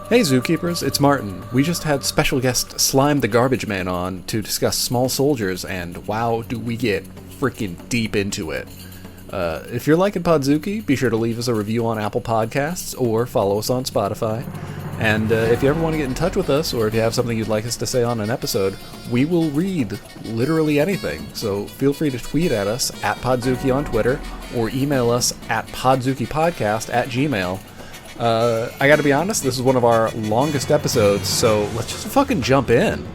Hey Zookeepers, it's Martin. We just had special guest Slime the Garbage Man on to discuss small soldiers, and wow, do we get freaking deep into it. If you're liking Podzuki, be sure to leave us a review on Apple Podcasts or follow us on Spotify. And if you ever want to get in touch with us, or if you have something you'd like us to say on an episode, we will read literally anything. So feel free to tweet at us at Podzuki on Twitter, or email us at podzukipodcast@gmail.com. I gotta be honest, this is one of our longest episodes, so let's just fucking jump in.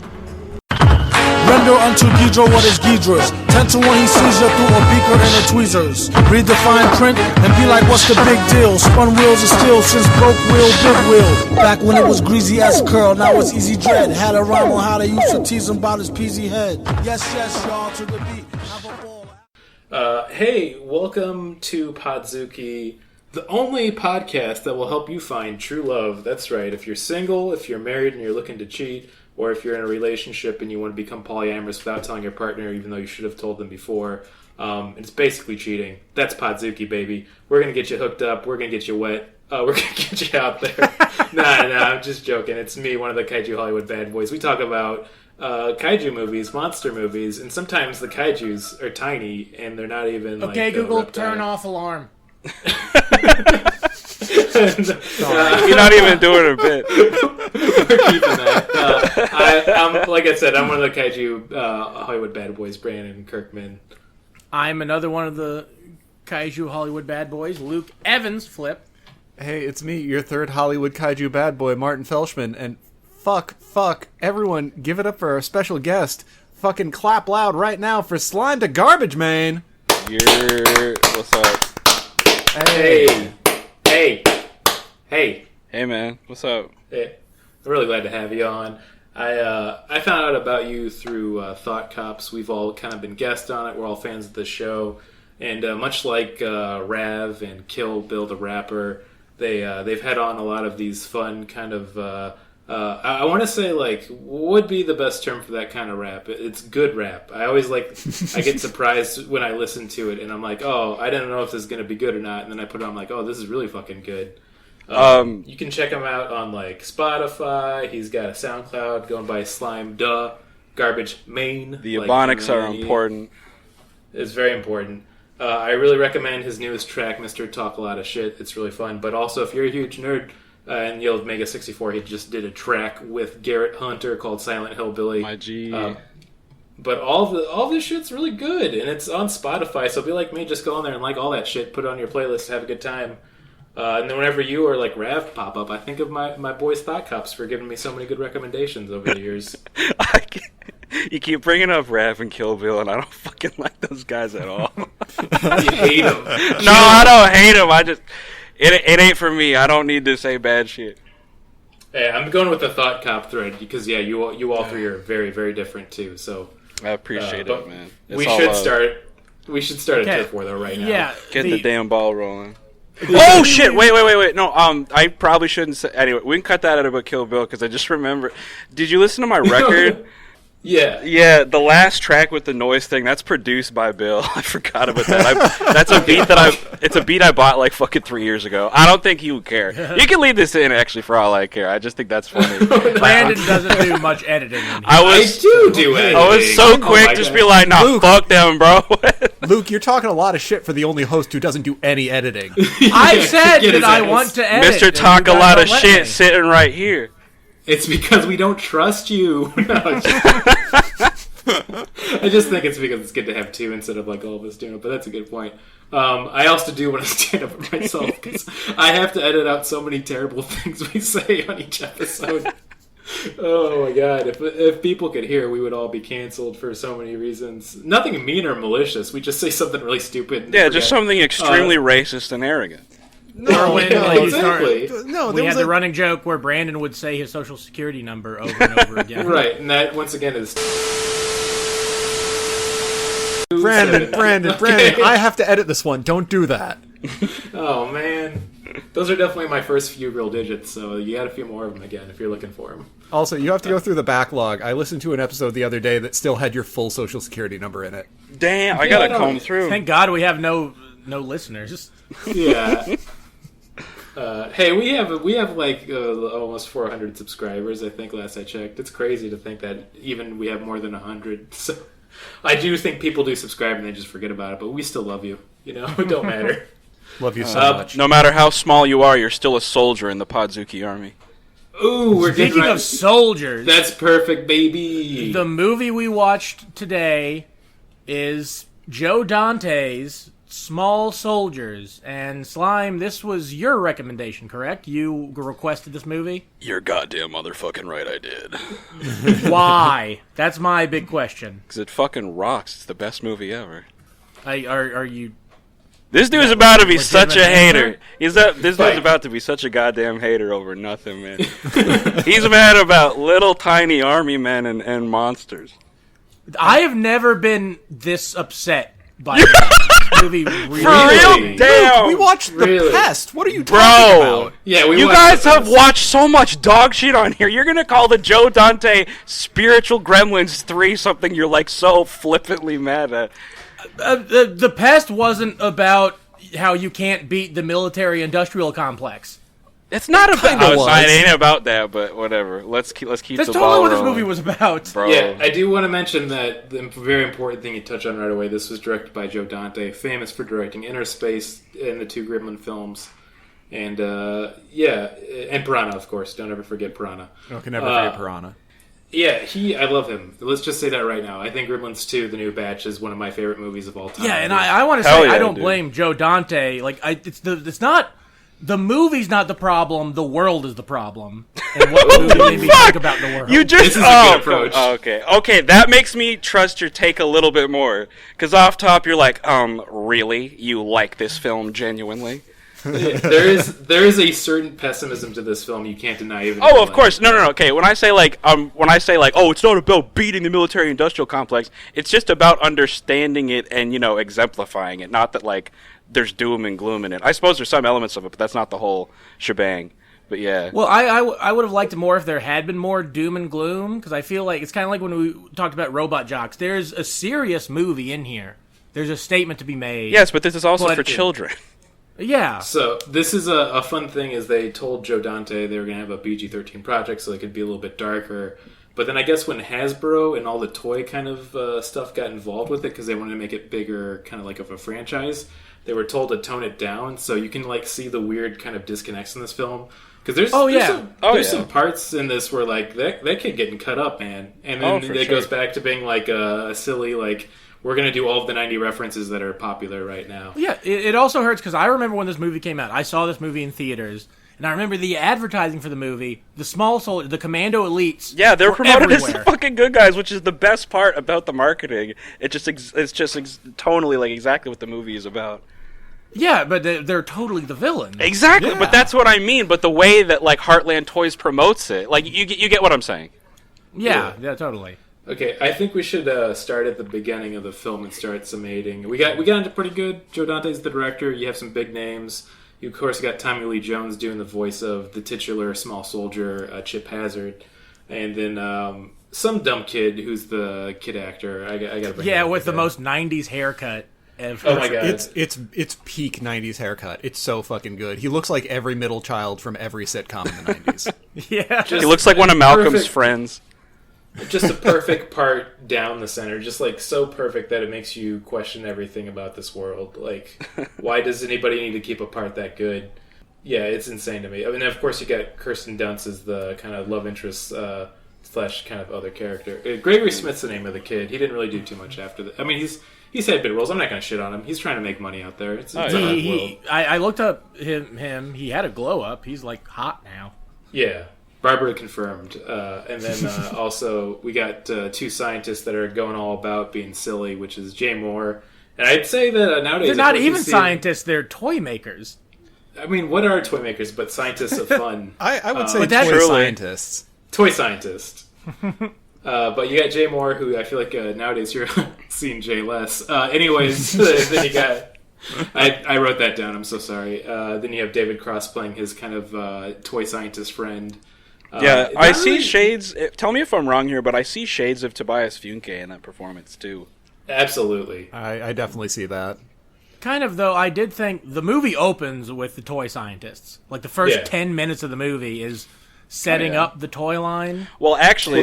Render unto Ghidra what is Ghidra's. 10 to 1 he sees you through a beaker and a tweezers. Read the fine print and be like, what's the big deal? Spun wheels of steel since broke wheel, big wheel. Back when it was greasy as curl, now it's easy dread. Had a rhyme on how they used to tease him about his peasy head. Yes, yes, y'all, to the beat. Have a ball. Hey, welcome to Podzuki, the only podcast that will help you find true love. That's right. If you're single, if you're married and you're looking to cheat, or if you're in a relationship and you want to become polyamorous without telling your partner, even though you should have told them before, it's basically cheating. That's Podzuki, baby. We're going to get you hooked up. We're going to get you wet. We're going to get you out there. Nah, I'm just joking. It's me, one of the Kaiju Hollywood Badboys. We talk about kaiju movies, monster movies, and sometimes the kaijus are tiny and they're not even Okay, Google, turn off alarm. You're not even doing a bit. We're keeping that. I'm like I said, I'm one of the Kaiju Hollywood Bad Boys, Brandon Kirkman. I'm another one of the Kaiju Hollywood Bad Boys, Luke Evans, Flip. Hey, it's me, your third Hollywood Kaiju Bad Boy, Martin Felshman, and fuck, everyone, give it up for our special guest. Fucking clap loud right now for Slime the Garbage Man. What's up? Hey, man, what's up? Hey, I'm really glad to have you on. I found out about you through Thought Cops. We've all kind of been guests on it. We're all fans of the show, and much like Rav and Kill Bill the Rapper, they've had on a lot of these fun kind of. I want to say, like, what would be the best term for that kind of rap? It's good rap. I always I get surprised when I listen to it, and I'm like, oh, I didn't know if this is going to be good or not, and then I put it on, I'm like, oh, this is really fucking good. You can check him out on, like, Spotify. He's got a SoundCloud going by Slime Garbage Main. The Ebonics are important. It's very important. I really recommend his newest track, Mr. Talk A Lot of Shit. It's really fun. But also, if you're a huge nerd, and Yield Mega 64, he just did a track with Garrett Hunter called Silent Hillbilly. My G. But all this shit's really good, and it's on Spotify. So be like me, just go on there and like all that shit, put it on your playlist, have a good time. And then whenever you or like Rav pop up, I think of my boys Thought Cops for giving me so many good recommendations over the years. You keep bringing up Rav and Kill Bill, and I don't fucking like those guys at all. You hate them. No, I don't hate them. I just. It ain't for me. I don't need to say bad shit. Hey, I'm going with the Thought Cop thread because you all three are very, very different too. So I appreciate it, man. We should start a turf war though right now. Yeah, get the damn ball rolling. Oh shit! Wait. No, I probably shouldn't say. Anyway, we can cut that out about Kill Bill because I just remember. Did you listen to my record? Yeah, the last track with the noise thing, that's produced by Bill. I forgot about that. That's a beat it's a beat I bought like fucking 3 years ago. I don't think he would care. You can leave this in, actually, for all I care. I just think that's funny. Brandon doesn't do much editing. I do editing. I was so quick, just be like, nah, Luke, fuck them, bro. Luke, you're talking a lot of shit for the only host who doesn't do any editing. I said that I want to edit. Mr. Talk a lot of shit sitting right here. It's because we don't trust you. No, I just think it's because it's good to have two instead of like all of us doing it, but that's a good point. I also do want to stand up for myself because I have to edit out so many terrible things we say on each episode. Oh my god, if people could hear, we would all be canceled for so many reasons. Nothing mean or malicious, we just say something really stupid. Yeah, just something extremely racist and arrogant. No, exactly. We had the running joke where Brandon would say his social security number over and over again. Right, and that once again is Brandon, I have to edit this one. Don't do that. Oh man, those are definitely my first few real digits. So you got a few more of them again if you're looking for them. Also, you have to go through the backlog. I listened to an episode the other day that still had your full social security number in it. Damn, I gotta comb through. Thank God we have no listeners. Yeah. Hey, we have like almost 400 subscribers. I think last I checked. It's crazy to think that even we have more than 100. So I do think people do subscribe and they just forget about it. But we still love you. You know, it don't matter. Love you so much. No matter how small you are, you're still a soldier in the Podzuki army. Ooh, we're Speaking getting of soldiers, that's perfect, baby. the movie we watched today is Joe Dante's Small Soldiers. And Slime, this was your recommendation, correct? You requested this movie? You're goddamn motherfucking right, I did. Why? That's my big question. Because it fucking rocks. It's the best movie ever. Are you... This dude's about to be such a legitimate hater. This dude's about to be such a goddamn hater over nothing, man. He's mad about little tiny army men and monsters. I have never been this upset by this movie. Really? For real? Damn. We watched The Really? Pest. What are you talking about? Yeah, You guys have watched so much dog shit on here. You're gonna call the Joe Dante Spiritual Gremlins 3 something you're like so flippantly mad at. The Pest wasn't about how you can't beat the military-industrial complex. It's not about. Kinda was. It ain't about that, but whatever. Let's keep That's the totally ball what this rolling, movie was about. bro. Yeah, I do want to mention that the very important thing you touch on right away. This was directed by Joe Dante, famous for directing Inner Space and the two Gremlin films, and and Piranha, of course. Don't ever forget Piranha. I can never forget Piranha. Yeah, I love him. Let's just say that right now. I think Gremlins 2, The New Batch, is one of my favorite movies of all time. Yeah, and I want to Hell say yeah, I don't dude. blame Joe Dante. Like, it's not the movie's not the problem. The world is the problem. And what movie made me think about the world? You just This is a good approach. Okay, that makes me trust your take a little bit more. Because off top, you're like, really? You like this film genuinely? there is a certain pessimism to this film you can't deny. Even if Oh, you of like course. it. No. Okay, when I say oh, it's not about beating the military-industrial complex. It's just about understanding it and exemplifying it. Not that like there's doom and gloom in it. I suppose there's some elements of it, but that's not the whole shebang. But yeah. Well, I would have liked it more if there had been more doom and gloom, because I feel like it's kind of like when we talked about Robot Jocks. There's a serious movie in here. There's a statement to be made. Yes, but this is also But- for children. Yeah. So this is a fun thing is they told Joe Dante they were going to have a PG-13 project so it could be a little bit darker. But then I guess when Hasbro and all the toy kind of stuff got involved with it because they wanted to make it bigger, kind of like of a franchise, they were told to tone it down. So you can like see the weird kind of disconnects in this film. Because there's some parts in this where like that kid getting cut up, man. And then it goes back to being like a silly like... We're going to do all of the 90 references that are popular right now. Yeah, it also hurts because I remember when this movie came out. I saw this movie in theaters, and I remember the advertising for the movie, the small soldier, the Commando Elites. Yeah, they're were promoted as the everywhere. fucking good guys, which is the best part about the marketing. It's just tonally like exactly what the movie is about. Yeah, but they're totally the villain. Exactly, Yeah. but that's what I mean. But the way that like Heartland Toys promotes it, like you get what I'm saying. Yeah, totally. Okay, I think we should start at the beginning of the film and start summating. We got into pretty good. Joe Dante's the director. You have some big names. You of course got Tommy Lee Jones doing the voice of the titular small soldier Chip Hazard, and then some dumb kid who's the kid actor. I gotta bring Yeah, him up with the again. most '90s haircut. Oh my god! It's peak 90s haircut. It's so fucking good. He looks like every middle child from every sitcom in the 90s. Yeah. He looks like one of Malcolm's friends. Just a perfect part down the center, just like so perfect that it makes you question everything about this world. Like, why does anybody need to keep a part that good? Yeah, it's insane to me. I mean, of course, you got Kirsten Dunst as the kind of love interest slash kind of other character. Gregory Smith's the name of the kid. He didn't really do too much after that. I mean, he's had bit roles. I'm not going to shit on him. He's trying to make money out there. It's a hard world. I looked up him. He had a glow up. He's like hot now. Yeah. Barbara confirmed. And then also we got two scientists that are going all about being silly, which is Jay Moore. And I'd say that nowadays... They're not even scientists. They're toy makers. I mean, what are toy makers but scientists of fun? I would say But that's toy truly- scientists. Toy scientist. But you got Jay Moore, who I feel like nowadays you're seeing Jay less. Anyways, then you got... I wrote that down. I'm so sorry. Then you have David Cross playing his kind of toy scientist friend. Yeah, I see really... shades. Tell me if I'm wrong here, but I see shades of Tobias Funke in that performance too. Absolutely. I definitely see that. Kind of, though, I did think the movie opens with the toy scientists. Like, the first 10 minutes of the movie is setting up the toy line. Well, actually...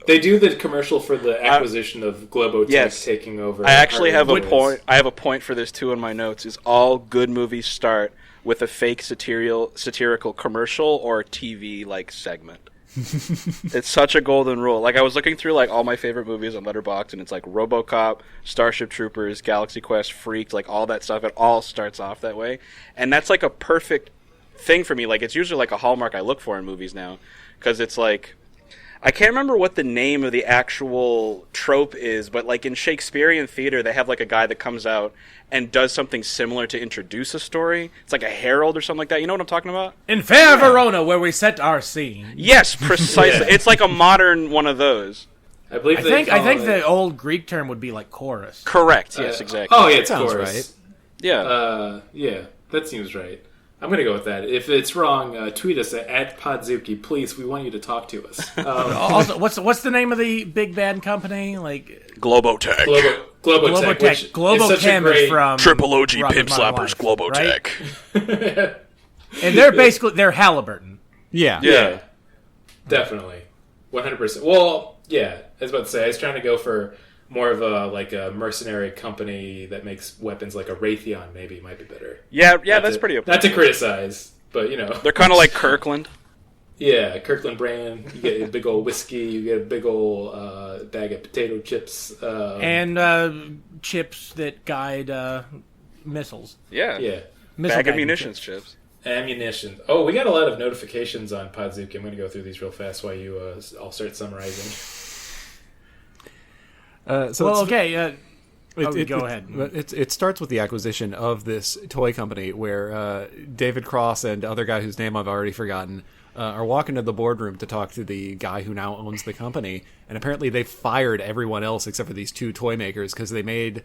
They do the commercial for the acquisition of Globotech taking over. I actually have a point. I have a point for this too in my notes. Is all good movies start with a fake satirical commercial or TV like segment. It's such a golden rule. Like I was looking through like all my favorite movies on Letterboxd, and it's like RoboCop, Starship Troopers, Galaxy Quest, Freaked, like all that stuff. It all starts off that way, and that's like a perfect thing for me. Like it's usually like a hallmark I look for in movies now, because it's like. I can't remember what the name of the actual trope is, but like in Shakespearean theater, they have like a guy that comes out and does something similar to introduce a story. It's like a herald or something like that. You know what I'm talking about? In fair Verona, where we set our scene. Yes, precisely. It's like a modern one of those. I believe. I think the old Greek term would be like chorus. Correct. Yes, exactly. Oh yeah, it's sounds chorus. right. Yeah. Yeah, that seems right. I'm going to go with that. If it's wrong, tweet us at Podzuki, please. We want you to talk to us. Also, what's the name of the big bad company? Like Globotech. Globotech. Globochem is from Triple OG Rocket Pimp Model Slappers Life, Globotech. right? And they're Halliburton. Yeah. Definitely. 100%. Well, yeah, I was about to say, I was trying to go for more of a mercenary company that makes weapons, like a Raytheon maybe might be better. Yeah, that's pretty appropriate. Not to criticize, but you know. They're kind of like Kirkland. Yeah, Kirkland brand. You get a big old whiskey, you get a big old bag of potato chips. And chips that guide missiles. Yeah. Bag of munitions chips. Ammunition. Oh, we got a lot of notifications on Podzuki. I'm going to go through these real fast while you all start summarizing. Go ahead. It starts with the acquisition of this toy company where David Cross and other guy whose name I've already forgotten are walking to the boardroom to talk to the guy who now owns the company. And apparently they fired everyone else except for these two toy makers because they made...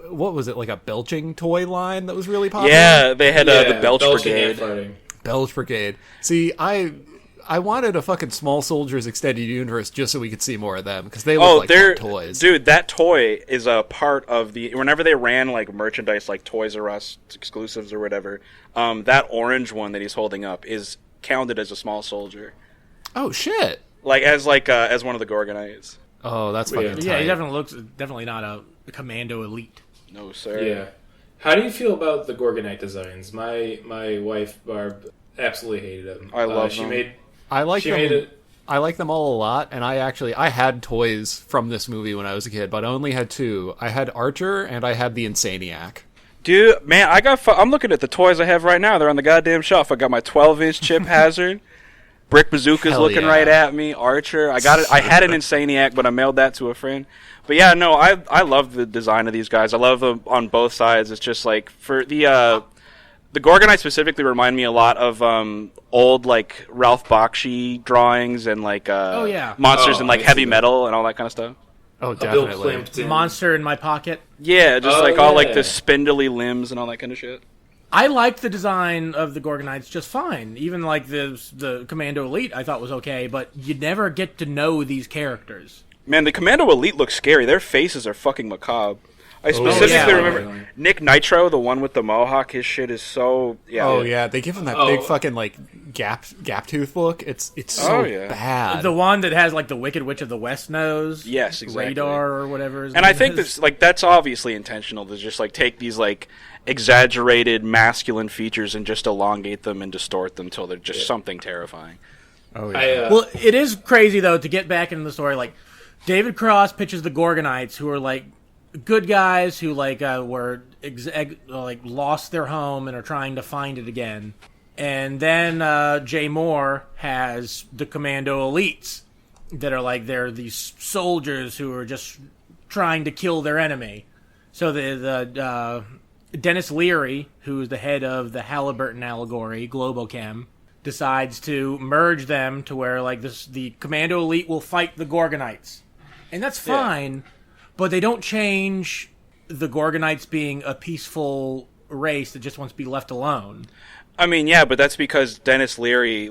What was it, like a belching toy line that was really popular? Yeah, they had the Belch Brigade. Belch Brigade. See, I wanted a fucking Small Soldiers Extended Universe just so we could see more of them, because they look like fun toys. Dude, that toy is a part of the... Whenever they ran like merchandise like Toys R Us exclusives or whatever, that orange one that he's holding up is counted as a Small Soldier. Oh, shit. Like, as one of the Gorgonites. Oh, that's fucking tight. Yeah, he definitely not a Commando Elite. No, sir. Yeah. How do you feel about the Gorgonite designs? My wife, Barb, absolutely hated them. I love them. I like them all a lot, and I had toys from this movie when I was a kid, but I only had two. I had Archer, and I had the Insaniac. Dude, man, I'm looking at the toys I have right now. They're on the goddamn shelf. I got my 12-inch Chip Hazard. Brick Bazooka's looking right at me. Archer. I got it. I had an Insaniac, but I mailed that to a friend. But yeah, no, I love the design of these guys. I love them on both sides. It's just like for the Gorgonite specifically remind me a lot of old like Ralph Bakshi drawings and like monsters and like heavy metal and all that kind of stuff. Oh, definitely. Bill Clinton. Monster in my pocket. Yeah, just all like the spindly limbs and all that kind of shit. I liked the design of the Gorgonites just fine. Even like the Commando Elite I thought was okay, but you never get to know these characters. Man, the Commando Elite looks scary. Their faces are fucking macabre. I specifically remember Nick Nitro, the one with the mohawk. His shit is so... Yeah. Oh, yeah. They give him that big fucking, like, gap tooth look. It's so bad. The one that has, like, the Wicked Witch of the West nose. Yes, exactly. Radar or whatever. And I think that's obviously intentional to just, like, take these, like, exaggerated masculine features and just elongate them and distort them until they're just something terrifying. Oh, yeah. Well, it is crazy, though, to get back into the story. Like, David Cross pitches the Gorgonites, who are, like, good guys who were lost their home and are trying to find it again. And then Jay Moore has the Commando Elites that are they're these soldiers who are just trying to kill their enemy. So the Dennis Leary, who is the head of the Halliburton allegory, Globochem, decides to merge them to where the Commando Elite will fight the Gorgonites. And that's fine. Yeah. But they don't change the Gorgonites being a peaceful race that just wants to be left alone. I mean, yeah, but that's because Dennis Leary,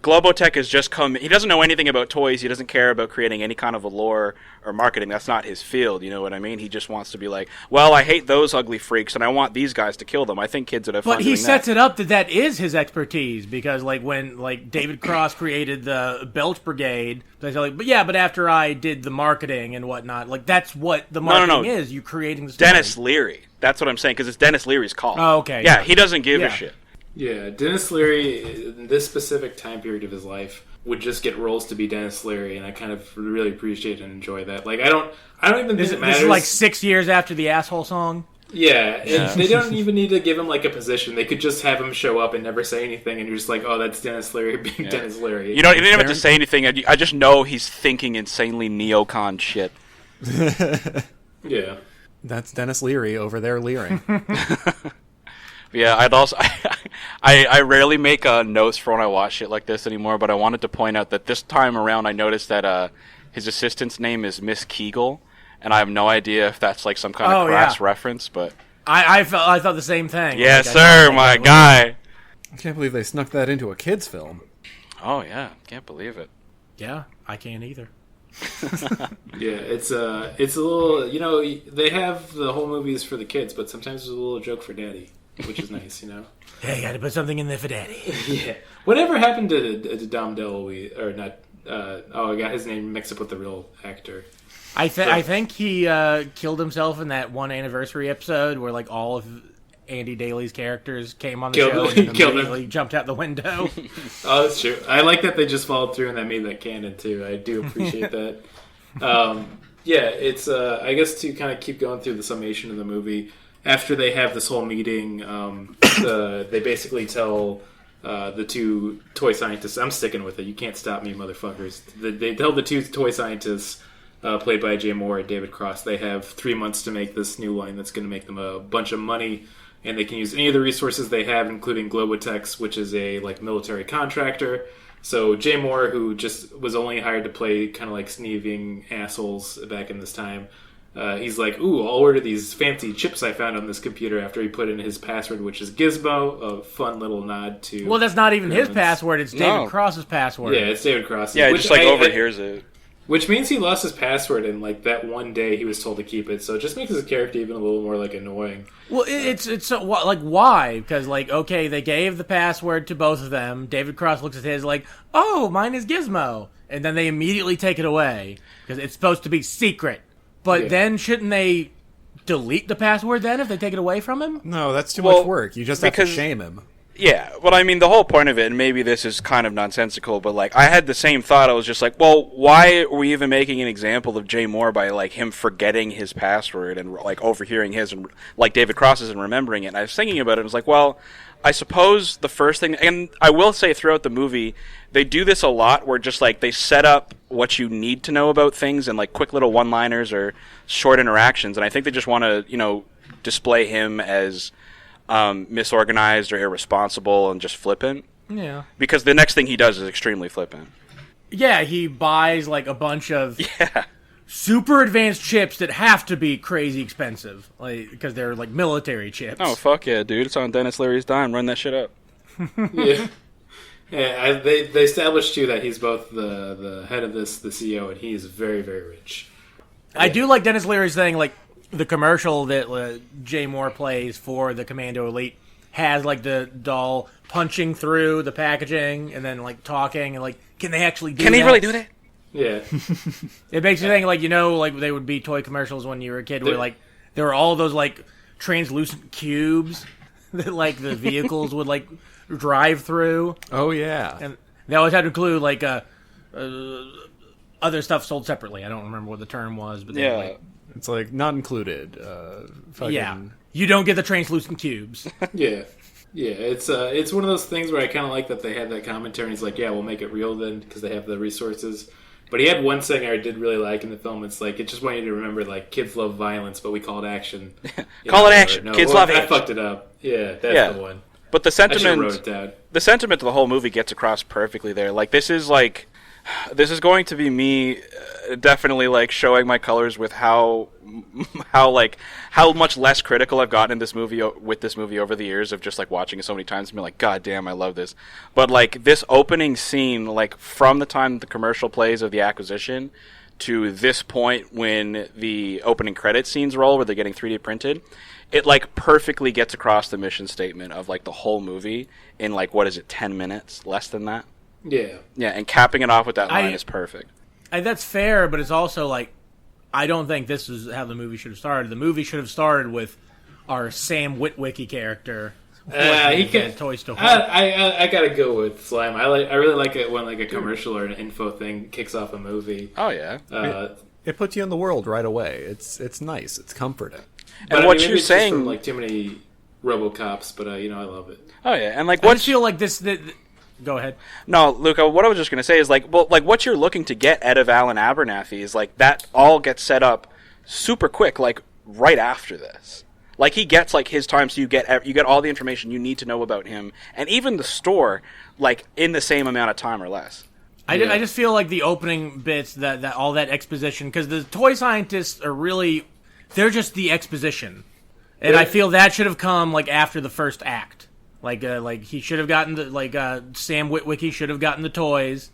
Globotech has just come. He doesn't know anything about toys. He doesn't care about creating any kind of a lore or marketing. That's not his field. You know what I mean? He just wants to be like, well, I hate those ugly freaks, and I want these guys to kill them. I think kids would have fun doing that. But he sets it up that is his expertise, because like when like David Cross created the Belch Brigade, they're like, but after I did the marketing and whatnot, like that's what the marketing is. You creating the story. Dennis Leary. That's what I'm saying, because it's Dennis Leary's call. Oh, okay. Yeah, he doesn't give a shit. Yeah, Dennis Leary, in this specific time period of his life, would just get roles to be Dennis Leary, and I kind of really appreciate and enjoy that. Like, I don't even think it matters. This is like 6 years after the Asshole song? Yeah, they don't even need to give him, like, a position. They could just have him show up and never say anything, and you're just like, oh, that's Dennis Leary being Dennis Leary. You didn't have to say anything. I just know he's thinking insanely neocon shit. Yeah. That's Dennis Leary over there leering. Yeah, I'd also I rarely make notes for when I watch shit like this anymore, but I wanted to point out that this time around I noticed that his assistant's name is Miss Kegel, and I have no idea if that's like some kind of crass reference, but I thought the same thing. Yes, sir, my guy. I can't believe they snuck that into a kids film. Oh yeah, can't believe it. Yeah, I can't either. Yeah, it's a little, they have the whole movies for the kids, but sometimes there's a little joke for daddy, which is nice, Hey, gotta put something in there for daddy. Yeah. Whatever happened to Dom DeLuise, or not, I got his name mixed up with the real actor. I think he killed himself in that one anniversary episode where like all of Andy Daly's characters came on the show and immediately jumped out the window. Oh, that's true. I like that they just followed through and that made that canon too. I do appreciate that. Yeah, it's I guess to kind of keep going through the summation of the movie. After they have this whole meeting, they basically tell the two toy scientists, I'm sticking with it, you can't stop me, motherfuckers. They tell the two toy scientists, played by Jay Moore and David Cross, they have 3 months to make this new line that's going to make them a bunch of money, and they can use any of the resources they have, including Globotech, which is a military contractor. So Jay Moore, who just was only hired to play kind of like sneeving assholes back in this time, he's like, ooh, I'll order these fancy chips I found on this computer after he put in his password, which is Gizmo, a fun little nod to... Well, that's not even his password, it's David Cross's password. Yeah, it's David Cross's. Yeah, just overhears it. Which means he lost his password, and that one day he was told to keep it, so it just makes his character even a little more annoying. Well, it's why? Because okay, they gave the password to both of them. David Cross looks at his oh, mine is Gizmo, and then they immediately take it away because it's supposed to be secret. But then shouldn't they delete the password then if they take it away from him? No, that's too much work. You just have to shame him. Yeah, well, I mean, the whole point of it, and maybe this is kind of nonsensical, but I had the same thought. I was just like, well, why are we even making an example of Jay Moore by him forgetting his password and overhearing his and David Cross's and remembering it? And I was thinking about it, and I was like, well, I suppose the first thing, and I will say throughout the movie, they do this a lot where just they set up what you need to know about things and quick little one-liners or short interactions, and I think they just want to, display him as misorganized or irresponsible and just flippant. Yeah. Because the next thing he does is extremely flippant. Yeah, he buys a bunch of super advanced chips that have to be crazy expensive, because they're military chips. Oh fuck yeah, dude! It's on Dennis Leary's dime. Run that shit up. Yeah. Yeah, they established too that he's both the head of the CEO, and he is very, very rich. I do like Dennis Leary's thing, the commercial that Jay Moore plays for the Commando Elite has the doll punching through the packaging and then talking and can they actually do that? Can he really do that? Yeah. It makes you think they would be toy commercials when you were a kid where there were all those translucent cubes that the vehicles would drive through. Oh yeah. And they always had to include other stuff sold separately. I don't remember what the term was, but it's not included. Yeah, you don't get the translucent cubes. Yeah, it's one of those things where I kind of like that they had that commentary. And he's like, yeah, we'll make it real then because they have the resources. But he had one thing I did really like in the film. It's it just want you to remember kids love violence, but we call it action. Call it action. No, kids love action. I fucked it up. Yeah, that's the one. But the sentiment, wrote it down. The sentiment of the whole movie gets across perfectly there. This is This is going to be me definitely like showing my colors with how much less critical I've gotten in this movie with this movie over the years of just like watching it so many times and being like, God damn, I love this. But like this opening scene, like from the time the commercial plays of the acquisition to this point when the opening credit scenes roll where they're getting 3D printed, it like perfectly gets across the mission statement of like the whole movie in like, what is it, 10 minutes, less than that? Yeah. Yeah, and capping it off with that line is perfect. That's fair, but it's also like, I don't think this is how the movie should have started. The movie should have started with our Sam Witwicky character. He can. Toy Story. I gotta go with Slime. I really like it when like a commercial or an info thing kicks off a movie. Oh yeah. It puts you in the world right away. It's nice. It's comforting. And what you're saying, from, like too many RoboCops, but I love it. Oh yeah, and like I feel like this. Go ahead. No, Luca, what I was just going to say is, like, well, like, what you're looking to get out of Alan Abernathy is, like, that all gets set up super quick, like, right after this. Like, he gets, like, his time, so you get all the information you need to know about him, and even the store, like, in the same amount of time or less. I just feel like the opening bits, that all that exposition, because the toy scientists are really, they're just the exposition. And I feel that should have come, like, after the first act. Like he should have gotten Sam Witwicky should have gotten the toys,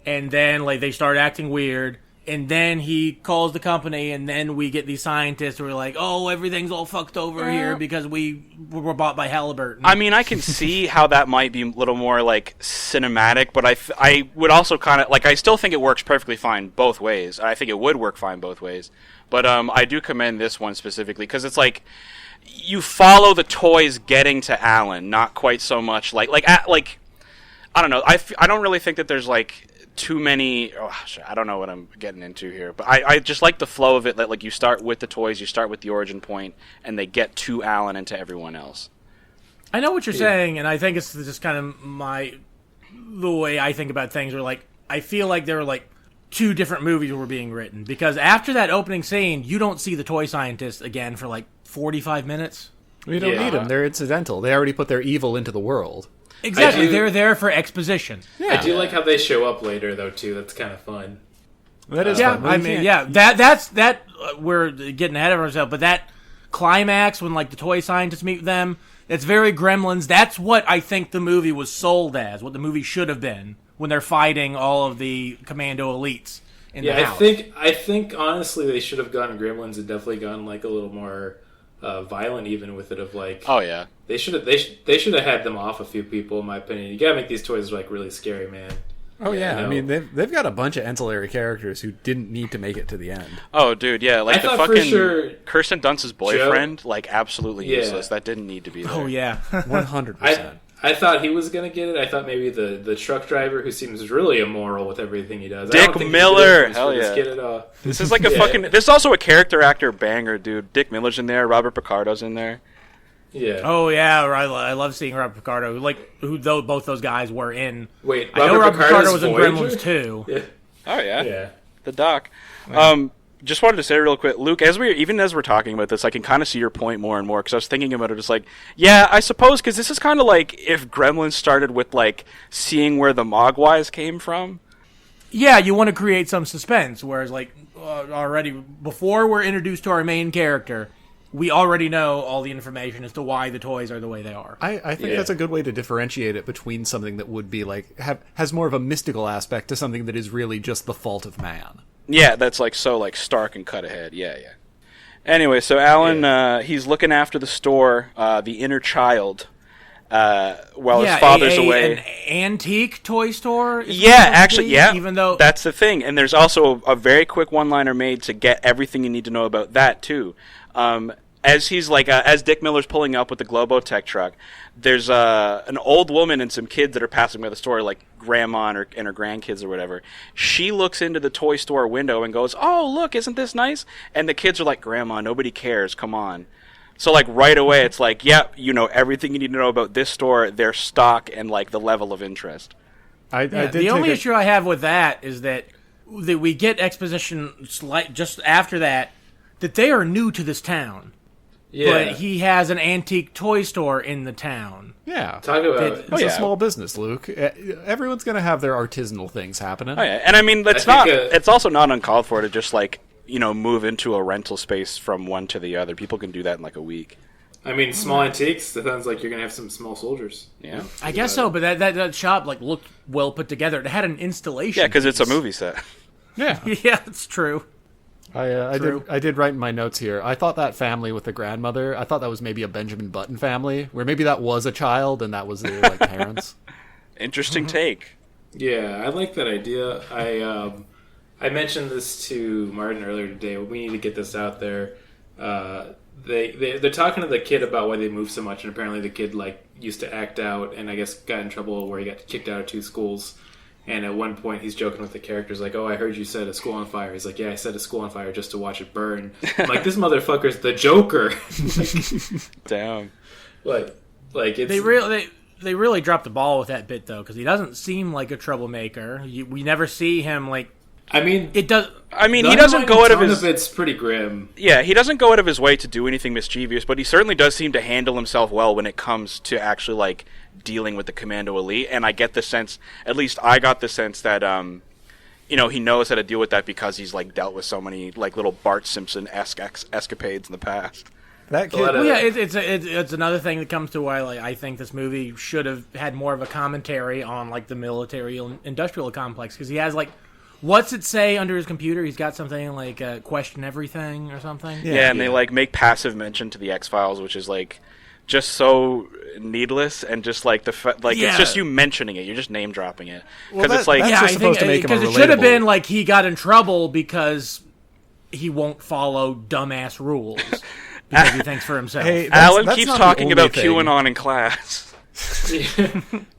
and then like they start acting weird, and then he calls the company, and then we get these scientists who are like, oh, everything's all fucked over here because we were bought by Halliburton. I mean, I can see how that might be a little more like cinematic, but I would also kind of like, I still think it works perfectly fine both ways. I think it would work fine both ways, but I do commend this one specifically because it's like, you follow the toys getting to Alan, not quite so much like I don't know. I don't really think that there's like too many. I don't know what I'm getting into here, but I just like the flow of it. That like you start with the toys, you start with the origin point, and they get to Alan and to everyone else. I know what you're saying, and I think it's just kind of the way I think about things. Or like I feel like there were like two different movies were being written because after that opening scene, you don't see the toy scientist again for like 45 minutes. We don't need them. They're incidental. They already put their evil into the world. Exactly. They're there for exposition. Yeah. I do like how they show up later, though, too. That's kind of fun. That is fun. I mean, that's we're getting ahead of ourselves, but that climax when, like, the toy scientists meet them, it's very Gremlins. That's what I think the movie was sold as, what the movie should have been when they're fighting all of the commando elites in the house. I think, honestly, they should have gone Gremlins and definitely gone, like, a little more violent even with it of like they should have had them off a few people in my opinion. You gotta make these toys like really scary, man. I mean they've got a bunch of ancillary characters who didn't need to make it to the end. Oh dude, yeah, like the fucking Kirsten Dunst's boyfriend, Joe, like absolutely useless. That didn't need to be there. Oh yeah. 100%. I thought he was going to get it. I thought maybe the truck driver who seems really immoral with everything he does. Dick Miller! Hell yeah. This is like a fucking... This is also a character actor banger, dude. Dick Miller's in there. Robert Picardo's in there. Yeah. Oh, yeah. I love seeing Robert Picardo. Both those guys were in... Wait, I know Robert Picardo was in Gremlins too. Yeah. Oh, yeah? Yeah. The doc. Yeah. Just wanted to say real quick, Luke, as we're talking about this, I can kind of see your point more and more, because I was thinking about it just like, yeah, I suppose, because this is kind of like if Gremlins started with, like, seeing where the Mogwais came from. Yeah, you want to create some suspense, whereas, like, already, before we're introduced to our main character, we already know all the information as to why the toys are the way they are. I think that's a good way to differentiate it between something that would be, like, has more of a mystical aspect to something that is really just the fault of man. Yeah, that's like so like stark and cut ahead. Yeah. Anyway, so Alan, he's looking after the store, the inner child, while his father's away. An antique toy store? Actually, even though that's the thing. And there's also a very quick one-liner made to get everything you need to know about that too. As he's like, as Dick Miller's pulling up with the Globotech truck, there's an old woman and some kids that are passing by the store, like grandma and her grandkids or whatever. She looks into the toy store window and goes, "Oh, look, isn't this nice?" And the kids are like, "Grandma, nobody cares. Come on." So like right away, it's like, yep, you know everything you need to know about this store, their stock, and like the level of interest. The only issue I have with that is that we get exposition just after that they are new to this town. but he has an antique toy store in the town. Yeah. Talk about It's a small business, Luke. Everyone's going to have their artisanal things happening. Oh, yeah. And I mean, it's also not uncalled for to just, like, move into a rental space from one to the other. People can do that in, like, a week. I mean, small antiques, that sounds like you're going to have some small soldiers. Yeah. I guess so, but that shop, like, looked well put together. It had an installation. Yeah, because it's a movie set. Yeah. Yeah, it's true. I did write in my notes here. I thought that family with the grandmother, I thought that was maybe a Benjamin Button family, where maybe that was a child and that was their like parents. Interesting take. Yeah, I like that idea. I mentioned this to Martin earlier today. We need to get this out there. They're talking to the kid about why they moved so much, and apparently the kid like used to act out, and I guess got in trouble where he got kicked out of 2 schools. And at one point, he's joking with the characters, like, "Oh, I heard you set a school on fire." He's like, "Yeah, I set a school on fire just to watch it burn." I'm like, this motherfucker's the Joker. Damn. Like it's they really dropped the ball with that bit though, because he doesn't seem like a troublemaker. We never see him like. I mean, it does. I mean, he doesn't go out of his. It's pretty grim. Yeah, he doesn't go out of his way to do anything mischievous, but he certainly does seem to handle himself well when it comes to actually like dealing with the Commando Elite. And I get the sense, at least I got the sense that, he knows how to deal with that because he's like dealt with so many like little Bart Simpson-esque escapades in the past. That kid. Well, yeah, it's another thing that comes to why like I think this movie should have had more of a commentary on like the military industrial complex, because he has like. What's it say under his computer? He's got something like question everything or something. Yeah, and they like make passive mention to the X-Files, which is like just so needless, and just like it's just you mentioning it. You're just name dropping it because it's like that's supposed to make him because it should have been like he got in trouble because he won't follow dumbass rules because he thinks for himself. Hey, Alan keeps talking about QAnon in class.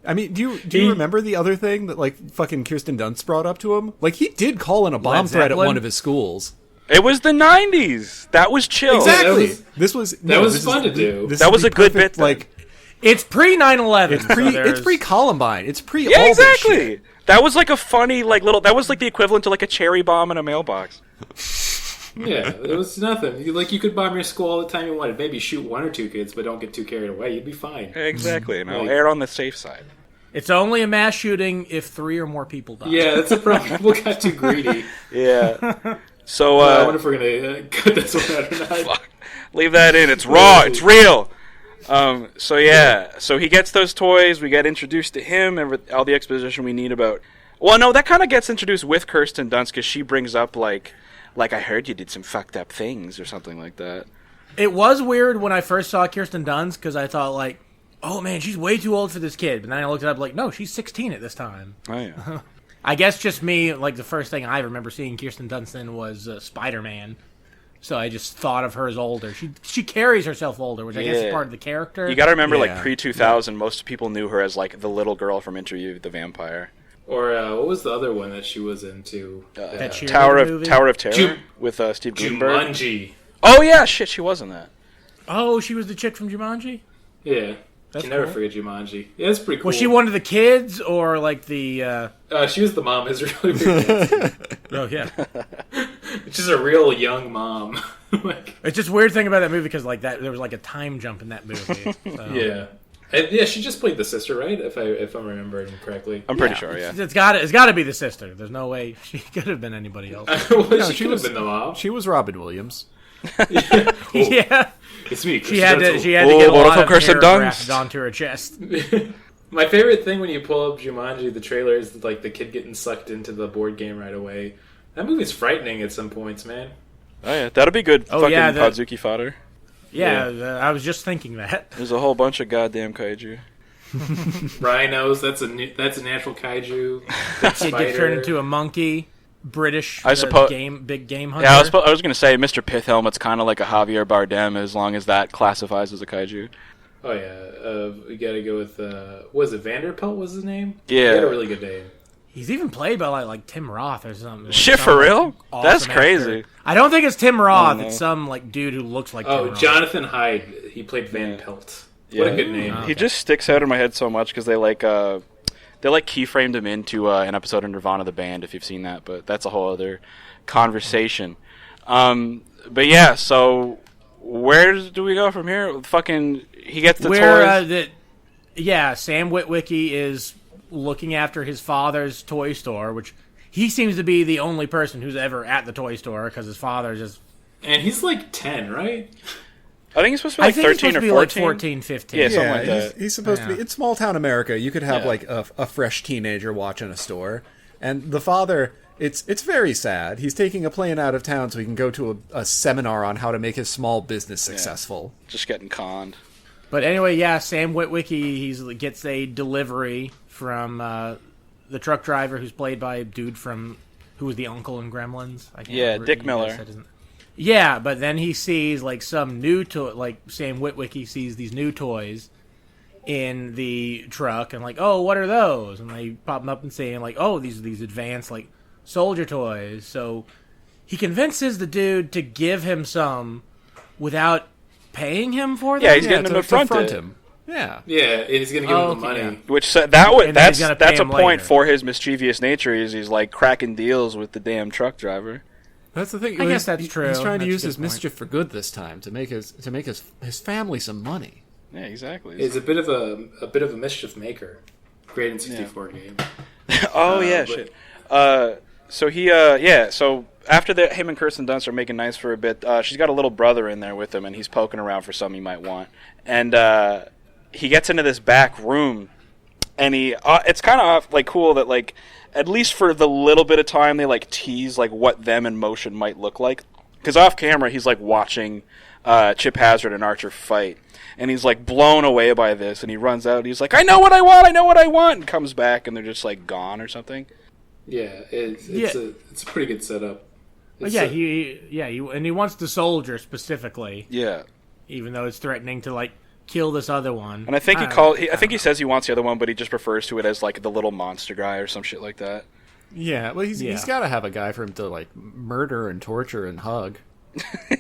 I mean, do you remember the other thing that like fucking Kirsten Dunst brought up to him? Like he did call in a bomb threat at one of his schools. It was the 90s. That was chill. Exactly. That was fun to do. That was a good bit. Like it's pre 9/11. It's pre Columbine. It's pre yeah, all exactly. This shit. That was like a funny like little. That was like the equivalent to like a cherry bomb in a mailbox. Yeah, it was nothing. You could bomb your school all the time you wanted. Maybe shoot 1 or 2 kids, but don't get too carried away. You'd be fine. Exactly. Err on the safe side. It's only a mass shooting if 3 or more people die. Yeah, that's a problem. People got too greedy. Yeah. So I wonder if we're gonna cut this one out or not. Fuck. Leave that in. It's raw. It's real. So he gets those toys. We get introduced to him and all the exposition we need about. Well, no, that kind of gets introduced with Kirsten Dunst because she brings up like I heard you did some fucked up things or something like that. It was weird when I first saw Kirsten Dunst because I thought like, oh man, she's way too old for this kid. But then I looked it up like, no, she's 16 at this time. Oh yeah. I guess just me, like the first thing I remember seeing Kirsten Dunst in was Spider-Man. So I just thought of her as older. She carries herself older, which I guess is part of the character. You got to remember, like pre-2000, most people knew her as like the little girl from Interview with the Vampire. Or what was the other one that she was into? That Tower of Terror with Steve Gutenberg. Jumanji. Oh yeah, shit, she was in that. Oh, she was the chick from Jumanji? Yeah. That's Can never cool. forget Jumanji. Yeah, it's pretty cool. Was she one of the kids or like the? She was the mom. It's really weird. Oh yeah. It's just a real young mom. It's just a weird thing about that movie because like that there was like a time jump in that movie. So. Yeah. And, yeah, she just played the sister, right? If I'm remembering correctly. I'm pretty sure, yeah. It's got to be the sister. There's no way she could have been anybody else. Well, she could have been the mom. She was Robin Williams. Yeah. Yeah. It's me. She had to get a lot of hair grafted onto her chest. My favorite thing when you pull up Jumanji, the trailer, is like the kid getting sucked into the board game right away. That movie's frightening at some points, man. Oh yeah, that'll be good. Podzuki fodder. Yeah, I was just thinking that. There's a whole bunch of goddamn kaiju. Rhinos, that's a natural kaiju. He gets turned into a monkey. British I suppose big game hunter. Yeah, I was going to say Mr. Pith Helmet's kind of like a Javier Bardem as long as that classifies as a kaiju. Oh yeah, we got to go with was it Vanderpelt was his name? Yeah. He had a really good name. He's even played by like Tim Roth or something. Shit, for real? Awesome That's actor. crazy. I don't think it's Tim Roth. It's some like dude who looks like Tim Roth. Jonathan Hyde. He played Van Pelt. What a good name. He just sticks out in my head so much because they keyframed him into an episode of Nirvana the band, if you've seen that, but that's a whole other conversation. But yeah, so where do we go from here? Fucking, he gets the toys. Sam Witwicky is looking after his father's toy store, which he seems to be the only person who's ever at the toy store because his father just... And he's like 10, right? I think he's supposed to be like 13 or 14. Like 14, 15. Yeah, something like that. He's supposed to be... It's small town America. You could have like a fresh teenager watching a store. And the father... It's very sad. He's taking a plane out of town so he can go to a seminar on how to make his small business successful. Just getting conned. But anyway, Sam Witwicky, he gets a delivery from the truck driver who's played by a dude who was the uncle in Gremlins. Dick Miller. Yeah, but then he sees like some new toy, like Sam Witwicky sees these new toys in the truck and like, oh, what are those? And they pop them up and saying like, oh, these advanced like soldier toys. So he convinces the dude to give him some without paying him for them. Yeah, he's getting him to front him. Yeah, and he's gonna give him the money. Yeah. Which that's a point for his mischievous nature. Is he's like cracking deals with the damn truck driver. That's the thing. I guess that's true. He's trying to use his mischief for good this time to make his family some money. Yeah, exactly. He's a bit of a mischief maker. Great in 64 game. Shit. So he so after that, him and Kirsten Dunst are making nice for a bit. She's got a little brother in there with him, and he's poking around for something he might want. And he gets into this back room, and it's kind of like cool that like at least for the little bit of time they like tease like what them in motion might look like. Because off camera he's like watching Chip Hazard and Archer fight, and he's like blown away by this, and he runs out. And he's like, I know what I want, and comes back, and they're just like gone or something. Yeah, it's a pretty good setup. He wants the soldier specifically. Yeah, even though it's threatening to like kill this other one. And I think he says he wants the other one, but he just refers to it as like the little monster guy or some shit like that. Yeah, well, he's got to have a guy for him to like murder and torture and hug.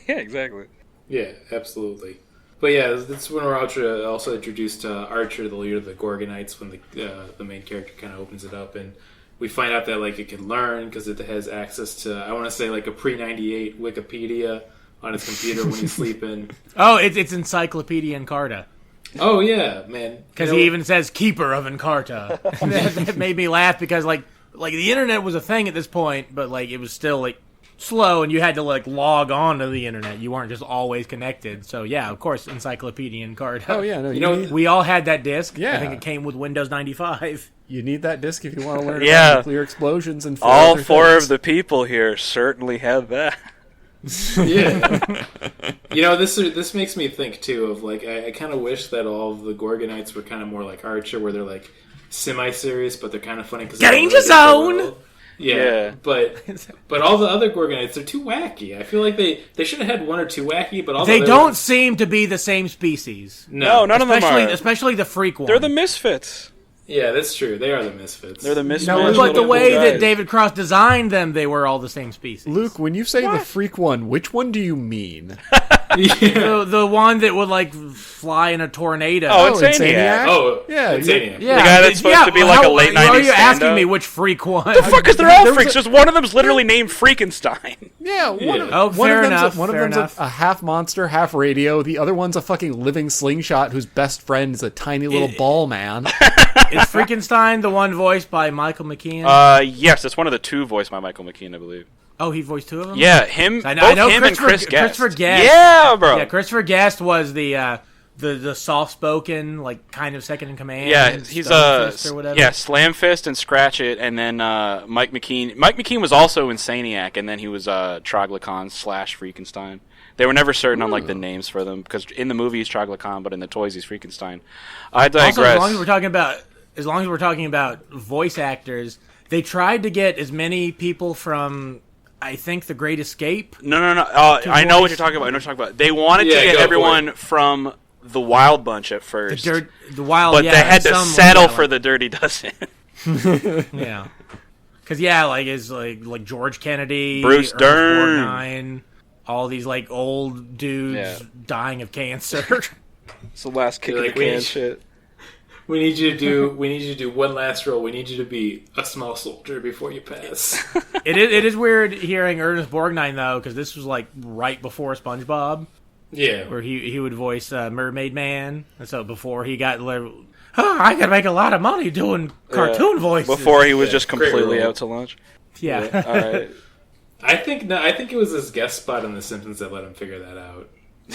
Yeah, exactly. Yeah, absolutely. But yeah, that's when we're also introduced to Archer, the leader of the Gorgonites, when the main character kind of opens it up, and we find out that like it can learn because it has access to, I want to say like a pre-98 Wikipedia on his computer when he's sleeping. Oh, it's Encyclopedia Encarta. Oh yeah, man. Because he even says keeper of Encarta. That made me laugh because like the internet was a thing at this point, but like it was still like slow, and you had to like log on to the internet. You weren't just always connected. So yeah, of course, Encyclopedia Encarta. Oh yeah, no, we all had that disc. Yeah. I think it came with Windows 95. You need that disc if you want to learn about nuclear explosions and all four of the people here certainly have that. Yeah. This makes me think too of like I kind of wish that all of the Gorgonites were kind of more like Archer, where they're like semi-serious, but they're kind of funny because Danger Zone. Yeah, but all the other Gorgonites, they're too wacky. I feel like they should have had one or two wacky, but they don't seem to be the same species. No, none of them are. Especially the freak one. They're the misfits. Yeah, that's true. They are the misfits. They're the misfits. No, but the way that David Cross designed them, they were all the same species. Luke, when you say the freak one, which one do you mean? The one that would like fly in a tornado. Oh, Insaniac. Oh, yeah, Insaniac. The guy that's supposed to be like a late 90s Why are you asking stand-up? me which freak one? The fuck is they're all freaks? Just one of them's literally named Freakenstein. Yeah, one enough. One of them's a half monster, half radio. The other one's a fucking living slingshot whose best friend is a tiny little ball man. Is Freakenstein the one voiced by Michael McKean? Yes, it's one of the two voiced by Michael McKean, I believe. Oh, he voiced two of them? Yeah, him. I know him and Chris Guest. Christopher Guest. Yeah, bro. Yeah, Christopher Guest was the soft-spoken, like kind of second in command. Yeah, he's or whatever. Slam Fist and Scratch It, and then Mike McKean. Mike McKean was also Insaniac, and then he was Troglodyte / Freakenstein. They were never certain on like the names for them because in the movie he's Troglodyte, but in the toys he's Freakenstein. I digress. Also, as long as we're talking about voice actors, they tried to get as many people from, I think, The Great Escape. No. I know what you're talking about. They wanted to get everyone from the Wild Bunch at first. But they had to settle for the Dirty Dozen. Yeah. Because, it's like George Kennedy, Bruce Dern, all these like old dudes dying of cancer. It's the last kick of the can shit. We need you to do one last roll. We need you to be a small soldier before you pass. It is weird hearing Ernest Borgnine though, because this was like right before SpongeBob. Yeah. Where he would voice Mermaid Man. And so before he got... I could make a lot of money doing cartoon voices. Before he was just completely out to lunch. Yeah. All right. I think it was his guest spot on The Simpsons that let him figure that out.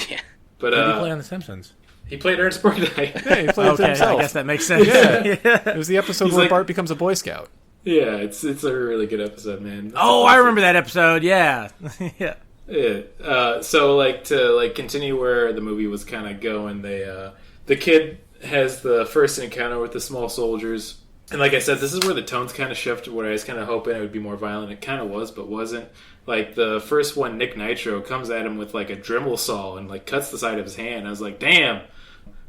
Yeah. But Who did he play on The Simpsons? He played Ernest Borgnine. Yeah, he played it himself. I guess that makes sense. Yeah. It was the episode where like- Bart becomes a Boy Scout. Yeah, it's a really good episode, man. I remember that episode. Yeah. Yeah. Yeah. So to continue where the movie was kind of going, the kid has the first encounter with the small soldiers, and like I said, this is where the tones kind of shifted. Where I was kind of hoping it would be more violent. It kind of was, but wasn't. Like the first one, Nick Nitro comes at him with like a Dremel saw and like cuts the side of his hand. I was like, damn.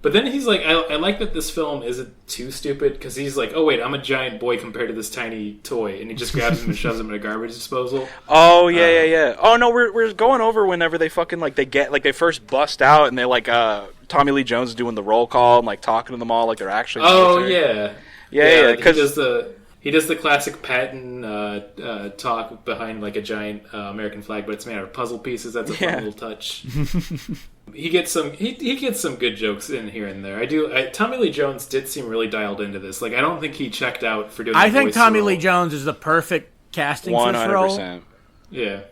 But then he's like, I like that this film isn't too stupid, because he's like, oh wait, I'm a giant boy compared to this tiny toy, and he just grabs him and shoves him in a garbage disposal. Oh yeah. Oh no, we're going over whenever they fucking they first bust out and they Tommy Lee Jones is doing the roll call and like talking to them all like they're actually. Oh military. yeah. Because he does the classic Patton talk behind like a giant American flag, but it's made out of puzzle pieces. That's a fun little touch. He gets some good jokes in here and there. Tommy Lee Jones did seem really dialed into this. Like I don't think he checked out for doing. I think voice Tommy role. Lee Jones is the perfect casting for this role. 100%. Yeah.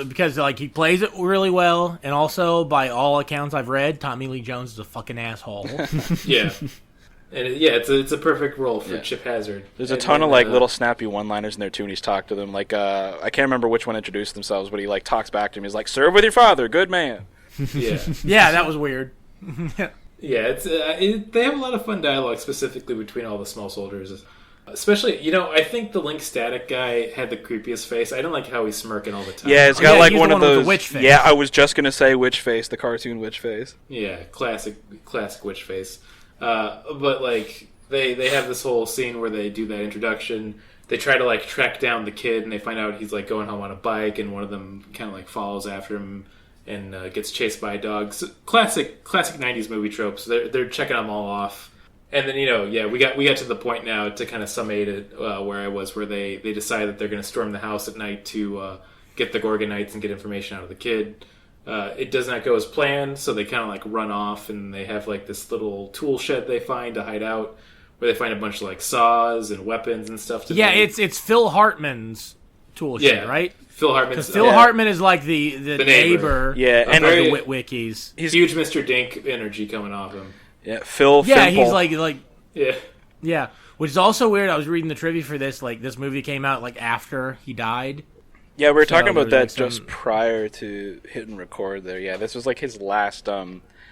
Because like he plays it really well, and also by all accounts I've read, Tommy Lee Jones is a fucking asshole. Yeah. And it's a perfect role for Chip Hazard. There's a ton of like little snappy one-liners in there too, and he's talked to them. Like I can't remember which one introduced themselves, but he like talks back to him. He's like, "Serve with your father, good man." Yeah. Yeah, that was weird. Yeah, they have a lot of fun dialogue, specifically between all the small soldiers. Especially, I think the Link Static guy had the creepiest face. I don't like how he's smirking all the time. Yeah, it's got like he's one the of one with those. the witch face. Yeah, I was just gonna say witch face, the cartoon witch face. Yeah, classic witch face. But like they have this whole scene where they do that introduction. They try to like track down the kid, and they find out he's like going home on a bike, and one of them kind of like follows after him and gets chased by a dog. So, classic 90s movie tropes. They're checking them all off. And then, we got to the point now to kind of summate it where I was, where they decide that they're going to storm the house at night to get the Gorgonites and get information out of the kid. It does not go as planned, so they kind of like run off, and they have like this little tool shed they find to hide out, where they find a bunch of like saws and weapons and stuff. It's Phil Hartman's tool shed, right? Phil Hartman. Because Phil Hartman is like the neighbor. Yeah, and very, the Witwickies. He's huge Mr. Dink energy coming off him. Yeah, Phil. Yeah, Fimple. he's like. Yeah. Which is also weird. I was reading the trivia for this. Like, this movie came out like after he died. Yeah, we were talking about that like just prior to hitting record there. Yeah, this was like his last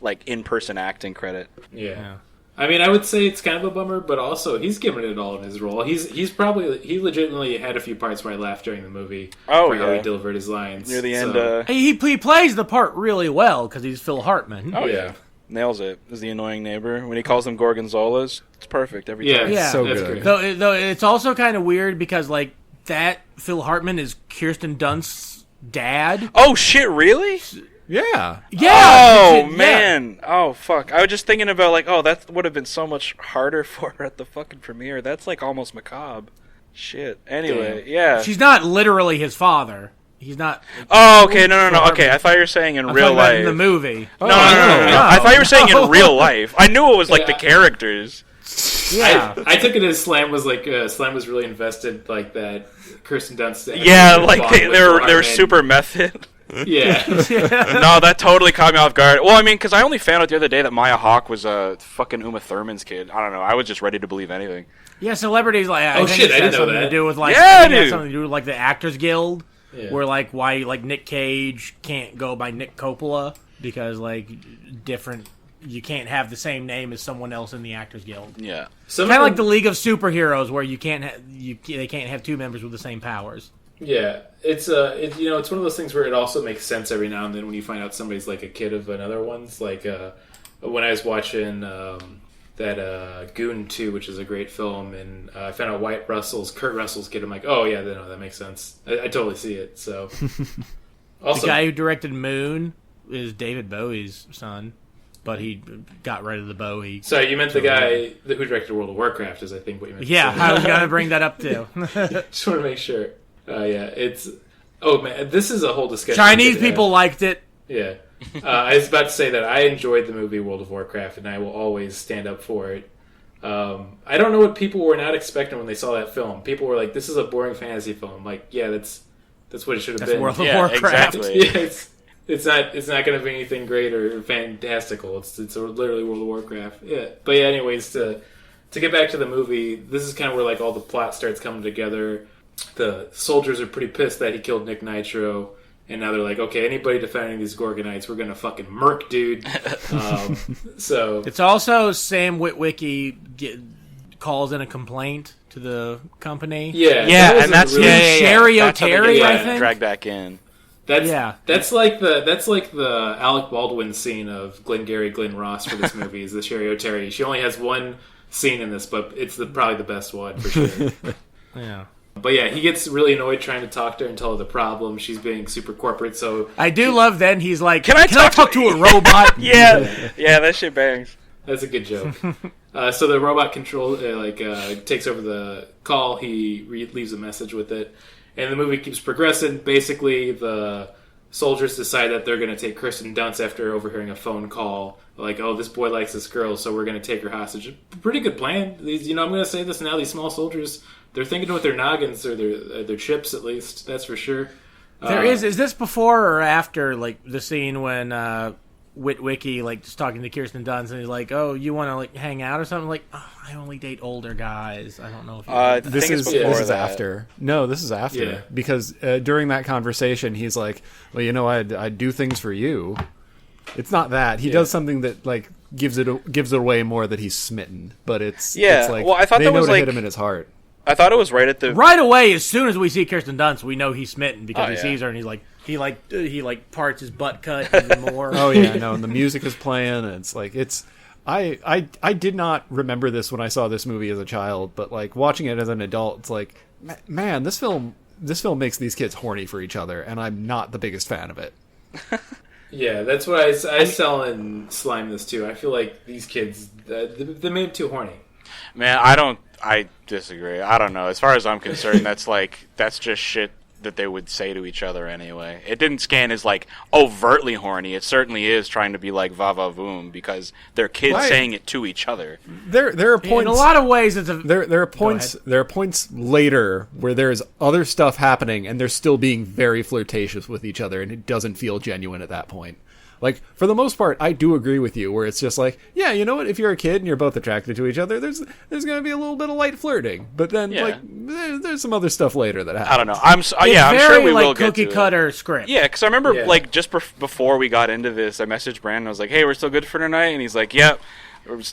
like in-person acting credit. Yeah. I mean, I would say it's kind of a bummer, but also he's given it all in his role. He legitimately had a few parts where I laughed during the movie. Oh, for yeah. how he delivered his lines Near the end. He plays the part really well because he's Phil Hartman. Oh yeah. Nails it. Is the annoying neighbor when he calls them Gorgonzolas? It's perfect every time. Yeah, so that's good. great. Though it's also kind of weird because like that Phil Hartman is Kirsten Dunst's dad. Oh shit! Really? Yeah. Yeah. Oh man. Oh fuck. I was just thinking about like, that would have been so much harder for her at the fucking premiere. That's like almost macabre. Shit. Anyway, yeah. She's not literally his father. He's not. Oh, okay. No. Okay, I thought you were saying in real life. In the movie. No. I thought you were saying in real life. I knew it was like the characters. Yeah. I took it as Slam was really invested like that. Kirsten Dunst. Yeah, like they're super method. Yeah. No, that totally caught me off guard. Well, I mean, because I only found out the other day that Maya Hawke was fucking Uma Thurman's kid. I don't know. I was just ready to believe anything. Yeah, celebrities like. I think shit! it I didn't has know something that. to do with like. Yeah, I think it has dude. something to do with like the Actors Guild, Yeah. where like why like Nick Cage can't go by Nick Coppola because like different. You can't have the same name as someone else in the Actors Guild. Yeah. Kind of like the League of Superheroes, where you can't they can't have two members with the same powers. Yeah, it's it's one of those things where it also makes sense every now and then when you find out somebody's like a kid of another one's. Like when I was watching that Goon 2, which is a great film, and I found out Kurt Russell's kid. I'm like, oh yeah, no, that makes sense. I totally see it. So also, The guy who directed Moon is David Bowie's son, but he got rid of the Bowie. Sorry, you meant the guy who directed World of Warcraft, is I think what you meant. Yeah, to say. I was gonna bring that up too. Just want to make sure. Yeah, it's. Oh man, this is a whole discussion. Chinese people liked it. Yeah, I was about to say that I enjoyed the movie World of Warcraft, and I will always stand up for it. I don't know what people were not expecting when they saw that film. People were like, "This is a boring fantasy film." I'm like, yeah, that's what it should have been. World of Warcraft. Exactly. Yeah, it's not going to be anything great or fantastical. It's literally World of Warcraft. Yeah, but yeah. Anyways, to get back to the movie, this is kind of where like all the plot starts coming together. The soldiers are pretty pissed that he killed Nick Nitro. And now they're like, okay, anybody defending these Gorgonites, we're gonna fucking murk, dude. So it's also Sam Witwicky calls in a complaint to the company. Yeah, and that's Sherry O'Terry, I think, dragged back in. That's like the Alec Baldwin scene of Glenn Ross for this movie is the Sherry O'Terry. She only has one scene in this, but it's probably the best one for sure. Yeah. But yeah, he gets really annoyed trying to talk to her and tell her the problem. She's being super corporate, so... I do love then he's like, Can I talk to a robot? Yeah, that shit bangs. That's a good joke. So the robot takes over the call. He leaves a message with it. And the movie keeps progressing. Basically, the soldiers decide that they're going to take Kirsten Dunst after overhearing a phone call. Like, oh, this boy likes this girl, so we're going to take her hostage. Pretty good plan. I'm going to say this now. These small soldiers... They're thinking with their noggins or their chips, at least. That's for sure. Is this before or after like the scene when Witwicky like just talking to Kirsten Dunst and he's like, "Oh, you want to like hang out or something?" Like, oh, I only date older guys. I don't know if you this is after. No, this is after because during that conversation, he's like, "Well, I'd do things for you." It's not that he does something that like gives it away more that he's smitten, but it's like well, I thought they that know was to like hit him in his heart. I thought it was right away. As soon as we see Kirsten Dunst, we know he's smitten because he sees her and he's like he parts his butt cut even more. Oh yeah, no, and the music is playing. And it's like I did not remember this when I saw this movie as a child, but like watching it as an adult, it's like, man, this film makes these kids horny for each other, and I'm not the biggest fan of it. Yeah, that's what I sell and slime this too. I feel like these kids they made it too horny. Man, I disagree. I don't know. As far as I'm concerned, that's just shit that they would say to each other anyway. It didn't scan as like overtly horny. It certainly is trying to be like va va voom because they're kids saying it to each other. There are points in a lot of ways. There are points later where there's other stuff happening and they're still being very flirtatious with each other, and it doesn't feel genuine at that point. Like, for the most part, I do agree with you, where it's just like, yeah, you know what, if you're a kid and you're both attracted to each other, there's going to be a little bit of light flirting. But then, there's some other stuff later that happens. I don't know. I'm sure we will get to cookie cutter script. Yeah, because I remember, just before we got into this, I messaged Brandon, I was like, hey, we're still good for tonight? And he's like, yep.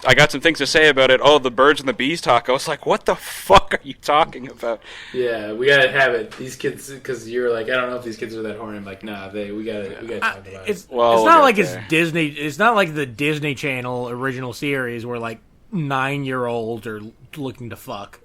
I got some things to say about it. Oh, the birds and the bees talk. I was like, what the fuck are you talking about? Yeah, we gotta have it. These kids, because you're like, I don't know if these kids are that horny. I'm like, nah, we gotta talk about it. It's not like it's Disney. It's not like the Disney Channel original series where like 9-year-olds are looking to fuck.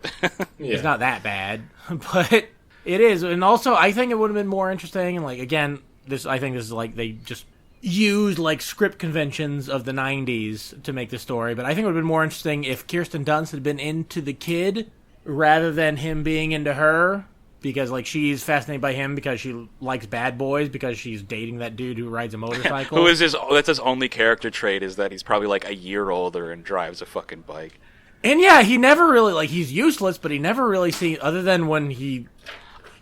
It's not that bad, but it is. And also, I think it would have been more interesting. And like again, I think this is like they just used like script conventions of the 90s to make the story, but I think it would have been more interesting if Kirsten Dunst had been into the kid rather than him being into her, because like she's fascinated by him because she likes bad boys because she's dating that dude who rides a motorcycle. That's his only character trait is that he's probably like a year older and drives a fucking bike. And yeah, he never really like he's useless, but he never really seen other than when he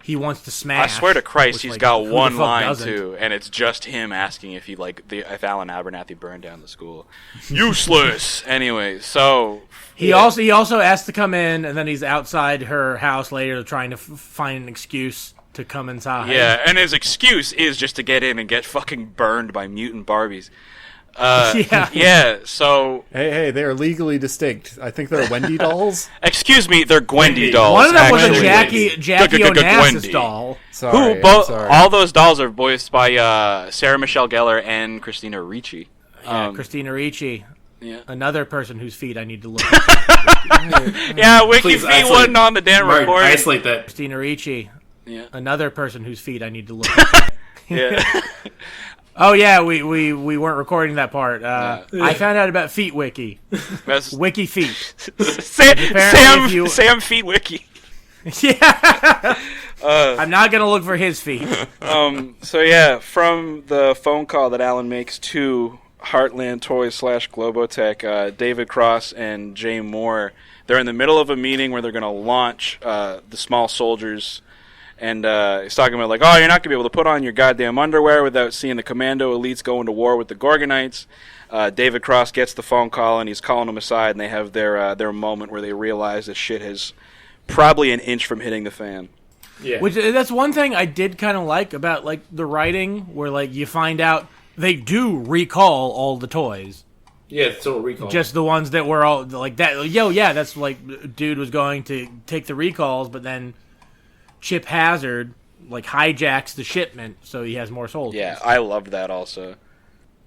wants to smash. I swear to Christ, he's got one line doesn't? too, and it's just him asking if if Alan Abernathy burned down the school. Useless. Anyway, so he also asked to come in, and then he's outside her house later trying to find an excuse to come inside. Yeah, and his excuse is just to get in and get fucking burned by mutant Barbies. So hey, they are legally distinct. I think they're Wendy dolls. Excuse me, they're Gwendy dolls. One of them was a Jackie Onassis doll. Sorry, all those dolls are voiced by Sarah Michelle Gellar and Christina Ricci. Christina Ricci. Yeah. Another person whose feet I need to look at. WikiFeet wasn't on the damn recording. Isolate that. Christina Ricci. Yeah. Another person whose feet I need to look at. Yeah. Oh yeah, we weren't recording that part. I found out about Feet Wiki. Wiki Feet. Sam Feet Wiki. Yeah. I'm not going to look for his feet. So yeah, from the phone call that Alan makes to Heartland Toys / Globotech, David Cross and Jay Moore, they're in the middle of a meeting where they're going to launch the small soldiers. And he's talking about, like, oh, you're not going to be able to put on your goddamn underwear without seeing the commando elites go into war with the Gorgonites. David Cross gets the phone call, and he's calling them aside, and they have their moment where they realize that shit is probably an inch from hitting the fan. Yeah. Which that's one thing I did kind of like about, like, the writing, where, like, you find out they do recall all the toys. Yeah, it's total recall. Just the ones that were all, like, that. Yo, yeah, that's, like, dude was going to take the recalls, but then Chip Hazard, like, hijacks the shipment, so he has more soldiers. Yeah, I loved that also.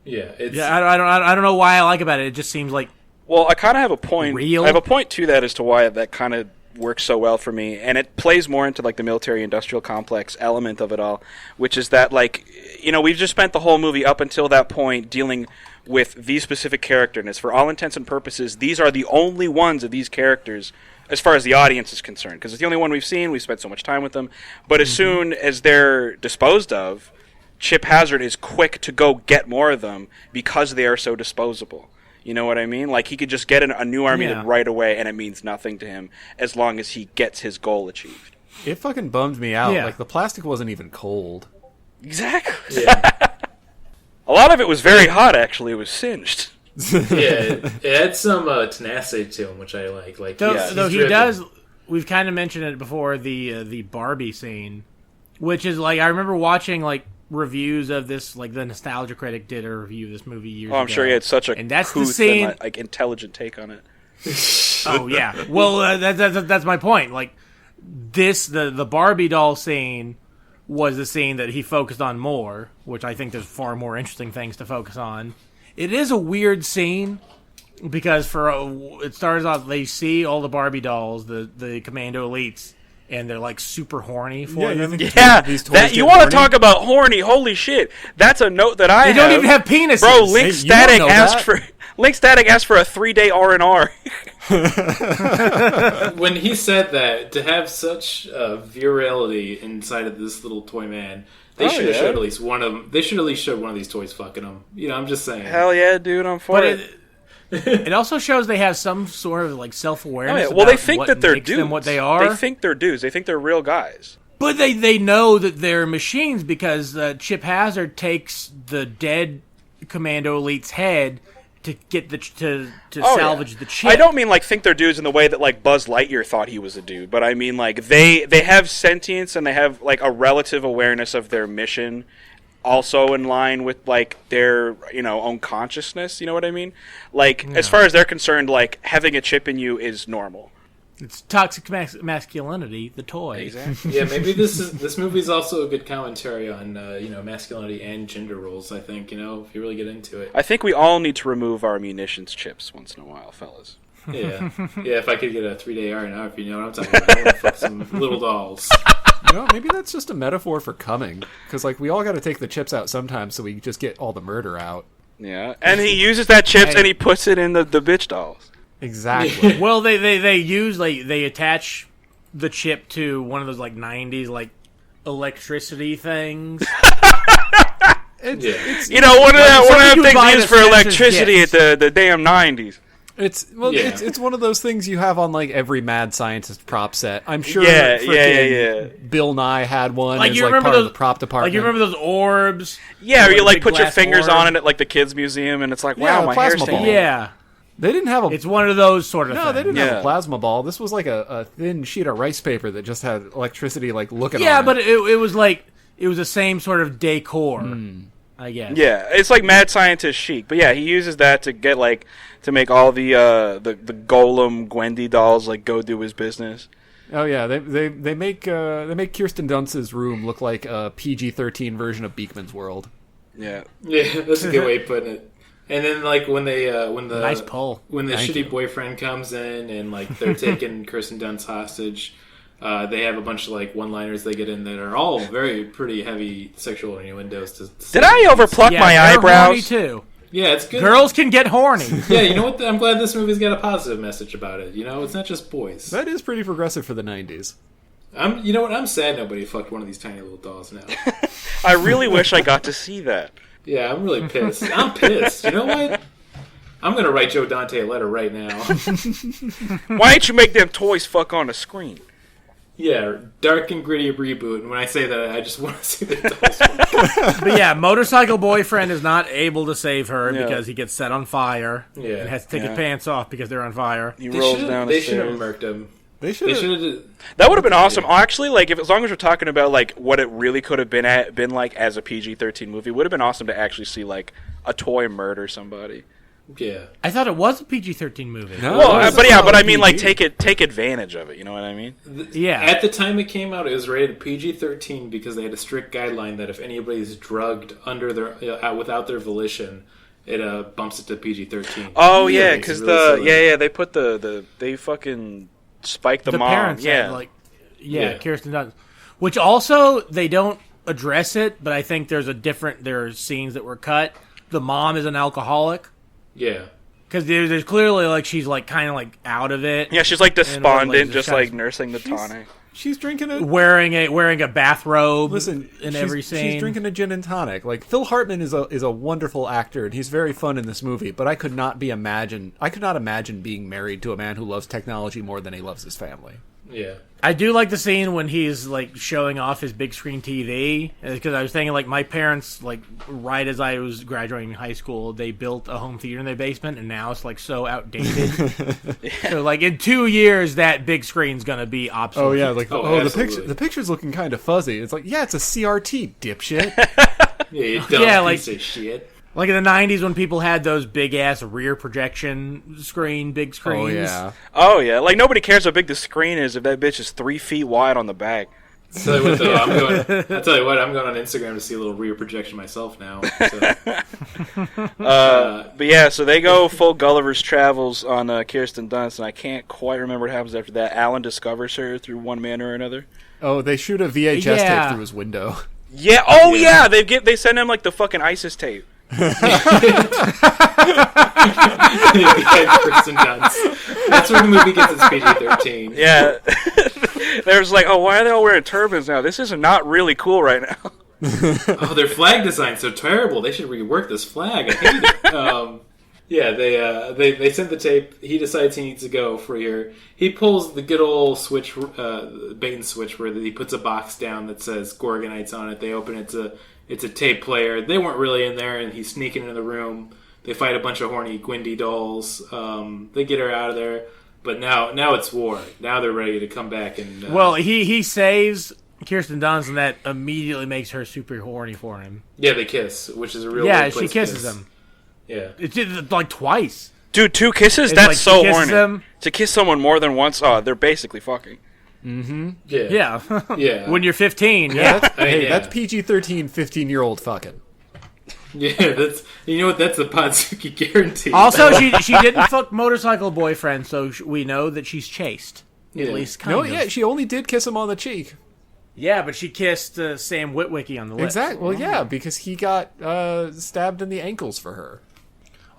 Yeah, it's... Yeah, I don't know why I like about it. It just seems like... Well, I kind of have a point. Real? I have a point to that as to why that kind of works so well for me, and it plays more into, like, the military-industrial complex element of it all, which is that, like, you know, we've just spent the whole movie up until that point dealing with these specific characters. For all intents and purposes, these are the only ones of these characters as far as the audience is concerned, because it's the only one we've seen. We've spent so much time with them. But as soon as they're disposed of, Chip Hazard is quick to go get more of them because they are so disposable. You know what I mean? Like, he could just get a new army right away, and it means nothing to him as long as he gets his goal achieved. It fucking bummed me out. Yeah. Like, the plastic wasn't even cold. Exactly. Yeah. A lot of it was very hot, actually. It was singed. Yeah, it had some tenacity to him, which I like. Like, Though he does, we've kind of mentioned it before, the Barbie scene, which is, like, I remember watching, like, reviews of this, like, the Nostalgia Critic did a review of this movie years ago. Oh, I'm sure he had such a and that's the couth scene, and, like, intelligent take on it. Oh, yeah. Well, that's my point. Like, the Barbie doll scene was the scene that he focused on more, which I think there's far more interesting things to focus on. It is a weird scene because it starts off, they see all the Barbie dolls, the commando elites, and they're, like, super horny for them. Yeah, that, you want to talk about horny? Holy shit! That's a note that I They don't even have penises. Bro, Link Static asked for a 3-day R&R. When he said that, to have such virility inside of this little toy man, they should have showed at least one of them. They should at least show one of these toys fucking them. You know, I'm just saying. Hell yeah, dude, I'm for it. It also shows they have some sort of, like, self-awareness. Well, they think that they're makes dudes. them what they are. They think they're dudes. They think they're real guys. But they know that they're machines because Chip Hazard takes the dead Commando Elite's head to get to salvage the chip. I don't mean, like, think they're dudes in the way that, like, Buzz Lightyear thought he was a dude, but I mean, like, they have sentience and they have, like, a relative awareness of their mission, also in line with, like, their, you know, own consciousness. You know what I mean? Like, as far as they're concerned, like, having a chip in you is normal. It's toxic masculinity, the toy. Exactly. Yeah, maybe this movie is also a good commentary on you know, masculinity and gender roles. I think, you know, if you really get into it. I think we all need to remove our munitions chips once in a while, fellas. Yeah, yeah. If I could get a 3-day R&R, if you know what I'm talking about, I want to fuck some little dolls. You know, maybe that's just a metaphor for coming. Because, like, we all got to take the chips out sometimes so we just get all the murder out. Yeah, and he uses that chips and he puts it in the bitch dolls. Exactly. Well, they attach the chip to one of those, like, 90s, like, electricity things. It's you know, one of them things used for electricity at the damn 90s. It's one of those things you have on, like, every mad scientist prop set. I'm sure. Yeah. Bill Nye had one. Like, as, you like, remember part of those the prop department. Like, you remember those orbs? Yeah, or you, like, put your glass fingers orb. on it at, like, the kids museum, and it's like, wow, my hair's plasma staying. ball. Yeah. They didn't have a. It's one of those sort of things. No, they didn't have Yeah. a plasma ball. This was like a thin sheet of rice paper that just had electricity, like, looking on it. Yeah, but it was like, it was the same sort of decor, I guess. Yeah, it's like mad scientist chic. But yeah, he uses that to get, like, to make all the Golem Gwendy dolls, like, go do his business. Oh yeah, they make Kirsten Dunst's room look like a PG-13 version of Beekman's World. Yeah. Yeah, that's a good way of putting it. And then, like, when the Nice pull. When the Thank shitty you. boyfriend comes in and, like, they're taking Kirsten Dunst hostage, they have a bunch of, like, one-liners they get in that are all very pretty heavy sexual innuendos. Did I overpluck my they're horny eyebrows? too. Yeah, it's good. Girls can get horny. Yeah, you know what? I'm glad this movie's got a positive message about it. You know, it's not just boys. That is pretty progressive for the 90s. You know what? I'm sad nobody fucked one of these tiny little dolls now. I really wish I got to see that. Yeah, I'm really pissed. I'm pissed. You know what? I'm gonna write Joe Dante a letter right now. Why don't you make them toys fuck on the screen? Yeah, dark and gritty reboot. And when I say that, I just want to see the dolls. But yeah, motorcycle boyfriend is not able to save her because he gets set on fire. Yeah. And has to take his pants off because they're on fire. He rolls down the They stairs. should have murked him. They should have. That would have been awesome. Actually, like as long as we're talking about like what it really could have been like as a PG-13 movie, it would have been awesome to actually see like a toy murder somebody. Yeah. I thought it was a PG-13 movie. No, Well, but I mean like take advantage of it. You know what I mean? Yeah. At the time it came out, it was rated PG-13 because they had a strict guideline that if anybody's drugged under their without their volition, it bumps it to PG-13. Oh Really? yeah, Makes because it really silly. they put they fucking spiked the mom. parents Yeah. had, Yeah. Kirsten Dunst. Which also, they don't address it, but I think there are scenes that were cut. The mom is an alcoholic. Yeah. Because there's clearly, like, she's, like, kind of, like, out of it. Yeah, she's like despondent, just kind like of nursing the tonic. She's drinking a. wearing a bathrobe. Listen, in every scene. she's drinking a gin and tonic. Like Phil Hartman is a wonderful actor, and he's very fun in this movie. But I could not imagine being married to a man who loves technology more than he loves his family. Yeah. I do like the scene when he's, like, showing off his big screen TV. Because I was thinking, like, my parents, like, right as I was graduating high school, they built a home theater in their basement, and now it's, like, so outdated. So, like, in 2 years, that big screen's gonna be obsolete. Oh yeah, like absolutely. the picture's looking kind of fuzzy. It's like, yeah, it's a CRT, dipshit. Yeah, you dumb Yeah, like- piece of shit. Like in the 90s when people had those big-ass rear projection big screens. Oh yeah, like nobody cares how big the screen is if that bitch is 3 feet wide on the back. I'll tell you what, I'm going on Instagram to see a little rear projection myself now. So. But yeah, so they go full Gulliver's Travels on Kirsten Dunst, and I can't quite remember what happens after that. Alan discovers her through one manner or another. Oh, they shoot a VHS tape through his window. Yeah. Oh yeah, they send him like the fucking ISIS tape. Kristen Dunst. That's where the movie gets its PG-13. Yeah. There's like, oh, why are they all wearing turbans now? This is not really cool right now. Oh, their flag design's so terrible. They should rework this flag. I hate it. Yeah, they send the tape. He decides he needs to go for here. He pulls the good old switch, bait and switch, where he puts a box down that says Gorgonites on it. They open it it's a tape player. They weren't really in there, and he's sneaking into the room. They fight a bunch of horny Gwendy dolls. They get her out of there. But now it's war. Now they're ready to come back and... Well, he saves Kirsten Dunst, and that immediately makes her super horny for him. Yeah, they kiss, which is a real Yeah, weird place she kisses to kiss. him. Yeah. It's like twice. Dude, 2 kisses? It's That's like so she kisses horny. him. To kiss someone more than once, they're basically fucking. Yeah. Yeah. Yeah. When you're 15, yeah. That's PG-13, 15-year-old fucking. Yeah, that's... You know what? That's the Podzuki guarantee. Also, she didn't fuck motorcycle boyfriend, so we know that she's chaste. Yeah. At least kind No, of. yeah, she only did kiss him on the cheek. Yeah, but she kissed Sam Witwicky on the lips. Exactly. Well, yeah, because he got stabbed in the ankles for her.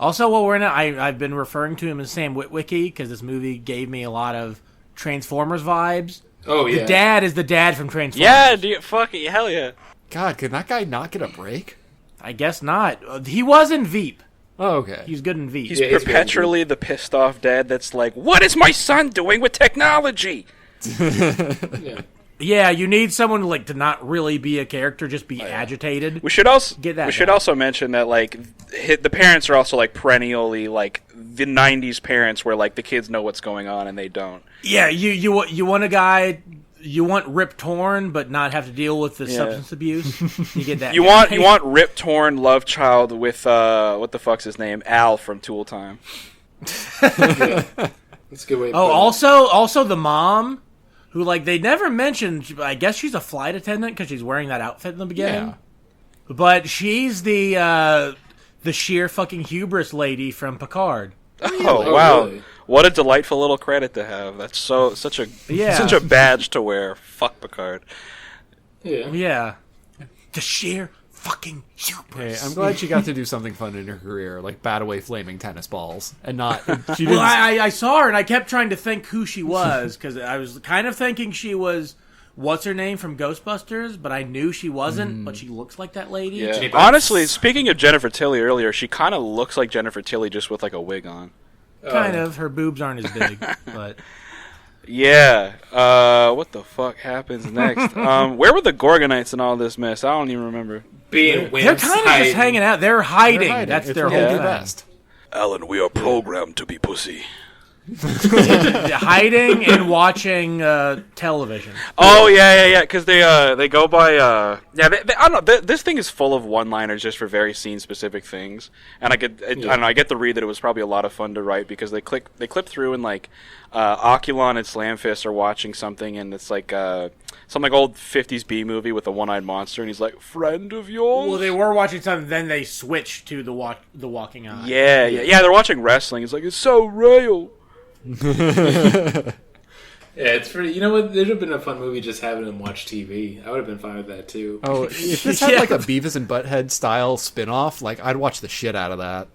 Also, while we're in it, I've been referring to him as Sam Witwicky because this movie gave me a lot of Transformers vibes. Oh, yeah. The dad is the dad from Transformers. Yeah, dude, fuck it, hell yeah. God, can that guy not get a break? I guess not. He was in Veep. Oh, okay. He's good in Veep. He's Yeah, he's perpetually the pissed off dad that's like, what is my son doing with technology? Yeah. Yeah, you need someone like to not really be a character, just be agitated. We should also Get that we should down. also mention that like the parents are also like perennially like the '90s parents, where like the kids know what's going on and they don't. Yeah, you want a guy. You want Rip Torn, but not have to deal with the substance abuse. You get that. You want Rip Torn love child with what the fuck's his name, Al from Tool Time. That's a good way to Oh, put it. also the mom, who like they never mentioned. I guess she's a flight attendant because she's wearing that outfit in the beginning. Yeah. But she's the sheer fucking hubris lady from Picard. Oh wow. Really? What a delightful little credit to have. That's such a badge to wear. Fuck Picard. Yeah. Yeah, the sheer fucking hubris. Hey, I'm glad she got to do something fun in her career, like bat away flaming tennis balls, and not. She Well, didn't. I saw her and I kept trying to think who she was because I was kind of thinking she was what's her name from Ghostbusters, but I knew she wasn't, but she looks like that lady. Yeah. Honestly, speaking of Jennifer Tilly earlier, she kind of looks like Jennifer Tilly just with like a wig on. Kind of. Her boobs aren't as big, but... Yeah. What the fuck happens next? Where were the Gorgonites in all this mess? I don't even remember. They're kind of just hanging out. They're hiding. That's their whole thing. Best. Alan, we are programmed to be pussy. Hiding and watching television. Oh yeah. Because they go by I don't know. This thing is full of one-liners just for very scene-specific things, and I don't know. I get the read that it was probably a lot of fun to write because they clip through and like Oculon and Slamfist are watching something, and it's like some like old 50s B movie with a one-eyed monster, and he's like, "Friend of yours." Well, they were watching something, then they switched to the Walking Eye. Yeah. They're watching wrestling. It's like, it's so real. Yeah, it's pretty. You know what? There'd have been a fun movie just having them watch TV. I would have been fine with that too. Oh, if this had like a Beavis and Butthead style spin-off, like I'd watch the shit out of that.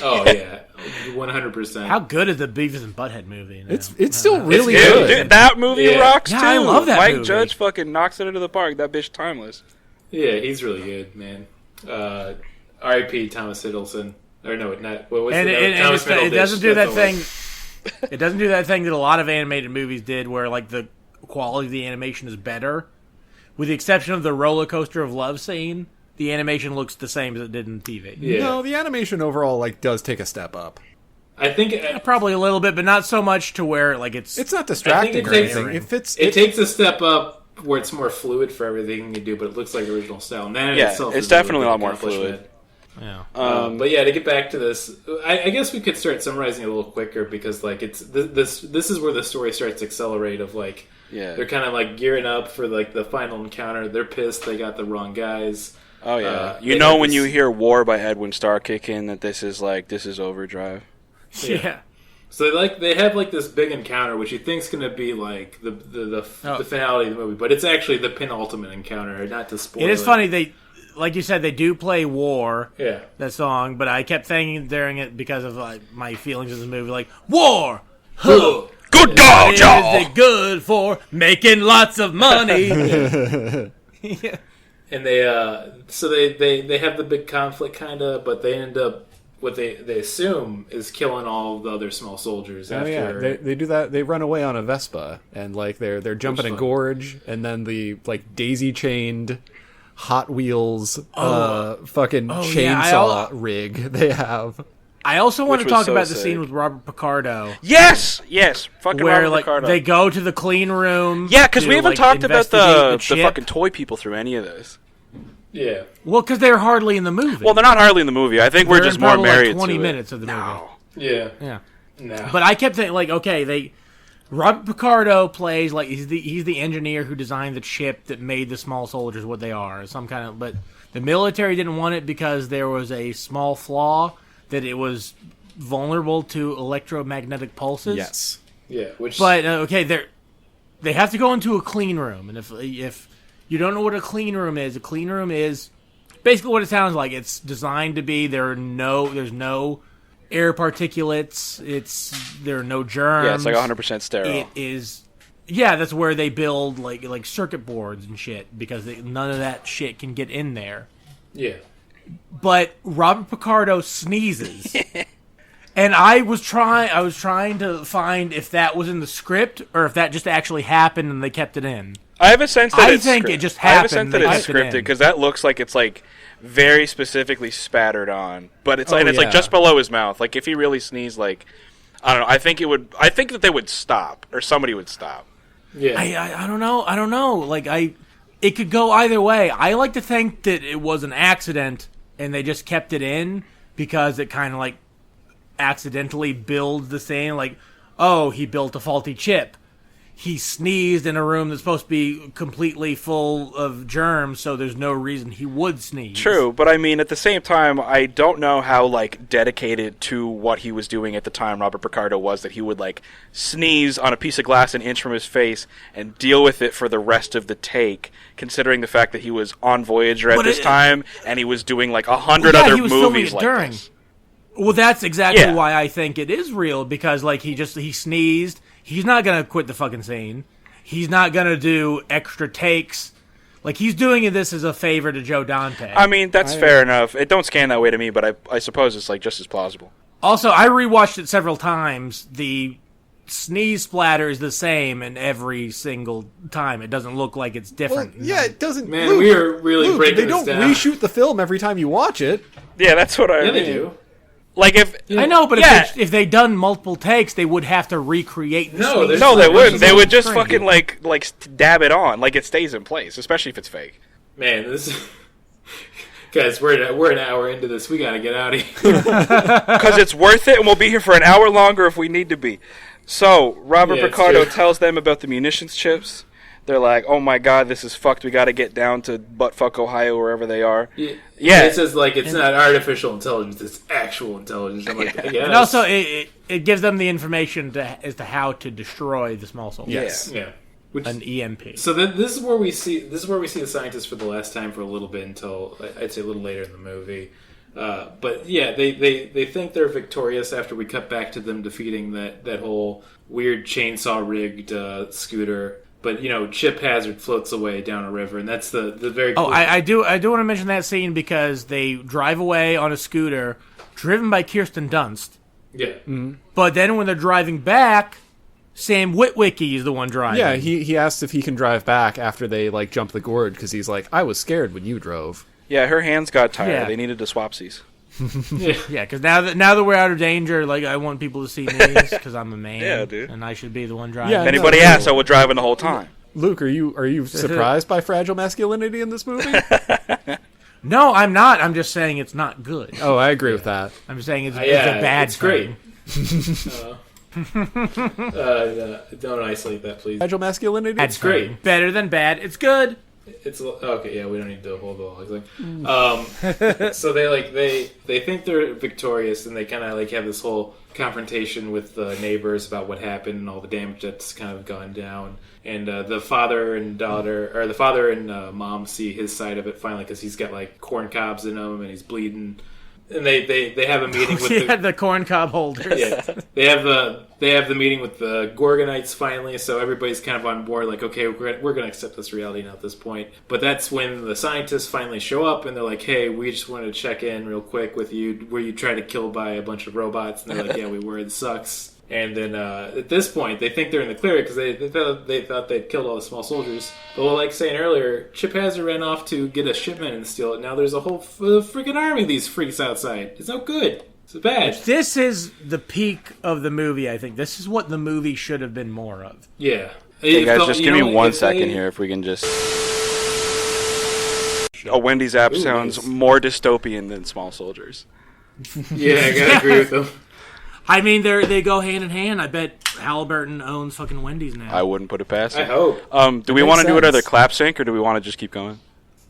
Oh yeah, 100%. How good is the Beavis and Butthead movie? Now? It's still really good. Dude, that movie rocks too. I love that Mike movie. Judge fucking knocks it into the park. That bitch timeless. Yeah, he's really good, man. R.I.P. Thomas Hiddleston. Or no, not. What's And the it Middleditch. doesn't do That's that the one. thing. It doesn't do that thing that a lot of animated movies did, where like the quality of the animation is better, with the exception of the roller coaster of love scene. The animation looks the same as it did in TV. Yeah. No, the animation overall like does take a step up. I think Probably a little bit, but not so much to where like it's It's not distracting it or takes- anything. it takes a step up where it's more fluid for everything you do, but it looks like the original style. And that in Yeah, itself it's is definitely a lot big more accomplishment. fluid. yeah. But yeah, to get back to this, I guess we could start summarizing it a little quicker because like it's this is where the story starts to accelerate. Of like they're kind of like gearing up for like the final encounter. They're pissed they got the wrong guys. Oh yeah, when you hear "War" by Edwin Starr kick in, that this is Overdrive. Yeah. So they have like this big encounter, which you think's going to be like the finale of the movie, but it's actually the penultimate encounter. Not to spoil. It is funny they. Like you said, they do play "War," that song, but I kept thinking during it because of like my feelings of the movie, like "War, huh? Good dog, Is it good for making lots of money?" Yeah. And they they have the big conflict kind of, but they end up what they assume is killing all the other small soldiers. Oh after yeah, they do that. They run away on a Vespa, and like they're jumping a gorge, and then the like daisy chained Hot Wheels fucking chainsaw rig they have. I also want to talk about the sick. scene with Robert Picardo. Yes, fucking Where Robert like Picardo. they go to the clean room. Yeah, because we haven't like, talked about the chip. fucking toy people through any of this. Yeah. Well, because they're hardly in the movie. Well, they're not hardly in the movie. I think we're They're just in more probably, married like 20 to minutes it. of the movie. No. Yeah. Yeah. No. But I kept thinking, like, okay, Robert Picardo plays like he's the engineer who designed the chip that made the small soldiers what they are. But the military didn't want it because there was a small flaw that it was vulnerable to electromagnetic pulses. Yes. Yeah. But okay, they have to go into a clean room, and if you don't know what a clean room is basically what it sounds like. It's designed to be there's no air particulates. There are no germs. Yeah, it's like 100% sterile. It is. Yeah, that's where they build like circuit boards and shit because none of that shit can get in there. Yeah. But Robert Picardo sneezes. And I was trying to find if that was in the script or if that just actually happened and they kept it in. I have a sense that it just happened. I have a sense that they it's kept it scripted in. because that looks like it's like very specifically spattered on, but it's like yeah. just below his mouth. Like if he really sneezed, like I don't know. I think that they would stop or somebody would stop. Yeah. I don't know. Like it could go either way. I like to think that it was an accident and they just kept it in because it kind of like accidentally builds the same. Like, oh, he built a faulty chip. He sneezed in a room that's supposed to be completely full of germs, so there's no reason he would sneeze. True, but I mean, at the same time, I don't know how like dedicated to what he was doing at the time Robert Picardo was that he would like sneeze on a piece of glass an inch from his face and deal with it for the rest of the take, considering the fact that he was on Voyager at this time and he was doing like 100 other he was filming movies it like during. this. Well, that's exactly why I think it is real, because like he sneezed. He's not gonna quit the fucking scene. he's not going to do extra takes. Like, he's doing this as a favor to Joe Dante. I mean, that's fair enough. It don't scan that way to me, but I suppose it's like just as plausible. Also, I rewatched it several times. The sneeze splatter is the same in every single time. It doesn't look like it's different. Well, yeah, it doesn't. Man, Luke, we are really breaking They this don't down. reshoot the film every time you watch it. Yeah, that's what I mean. They do. Like if I know, but if they'd done multiple takes, they would have to recreate the sneeze. No, they wouldn't. They would just fucking like dab it on, like it stays in place, especially if it's fake. Man, this guys, we're an hour into this. We gotta get out of here because it's worth it, and we'll be here for an hour longer if we need to be. So Robert Picardo tells them about the munitions chips. They're like, "Oh my god, this is fucked. We got to get down to buttfuck Ohio, wherever they are." Yeah. It says like it's not artificial intelligence; it's actual intelligence. I'm like, yes. And also, it gives them the information as to how to destroy the small soldier. Yes. Yeah. An EMP. So this is where we see the scientists for the last time for a little bit until I'd say a little later in the movie. But yeah, they think they're victorious after we cut back to them defeating that whole weird chainsaw rigged scooter. But Chip Hazard floats away down a river, and that's the very. Cool I do want to mention that scene because they drive away on a scooter, driven by Kirsten Dunst. Yeah. Mm-hmm. But then when they're driving back, Sam Witwicky is the one driving. Yeah, he asked if he can drive back after they jump the gorge because he's like, I was scared when you drove. Yeah, her hands got tired. Yeah. They needed to swapsies. Yeah, because now that we're out of danger, I want people to see me because I'm a man. Yeah, dude. And I should be the one driving. Yeah, If anybody asks, I was driving the whole time. Luke, are you surprised by fragile masculinity in this movie? No, I'm not. I'm just saying it's not good. Oh, I agree with that. I'm saying it's a bad it's thing. great. Don't isolate that, please. Fragile masculinity? It's great. Better than bad. It's good. It's okay. Yeah, we don't need to hold the whole. So they think they're victorious, and they kind of have this whole confrontation with the neighbors about what happened and all the damage that's kind of gone down. And the father and mom see his side of it finally because he's got corn cobs in him and he's bleeding. And they have a meeting with the corn cob holders. Yeah, they have the meeting with the Gorgonites finally, so everybody's kind of on board. Like, okay, we're going to accept this reality now at this point. But that's when the scientists finally show up, and they're like, "Hey, we just wanted to check in real quick with you. Were you tried to kill by a bunch of robots?" And they're like, "Yeah, we were. It sucks." And then at this point, they think they're in the clear because they thought they'd killed all the small soldiers. But like saying earlier, Chip Hazard ran off to get a shipment and steal it. Now there's a whole freaking army of these freaks outside. It's no good. It's bad. This is the peak of the movie, I think. This is what the movie should have been more of. Yeah. Hey guys, just give me 1 second here if we can just... A Wendy's app sounds nice. More dystopian than Small Soldiers. Yeah, I gotta agree with them. I mean, they go hand in hand. I bet Halliburton owns fucking Wendy's now. I wouldn't put it past him. I hope. Do we want to do another clap sync, or do we want to just keep going?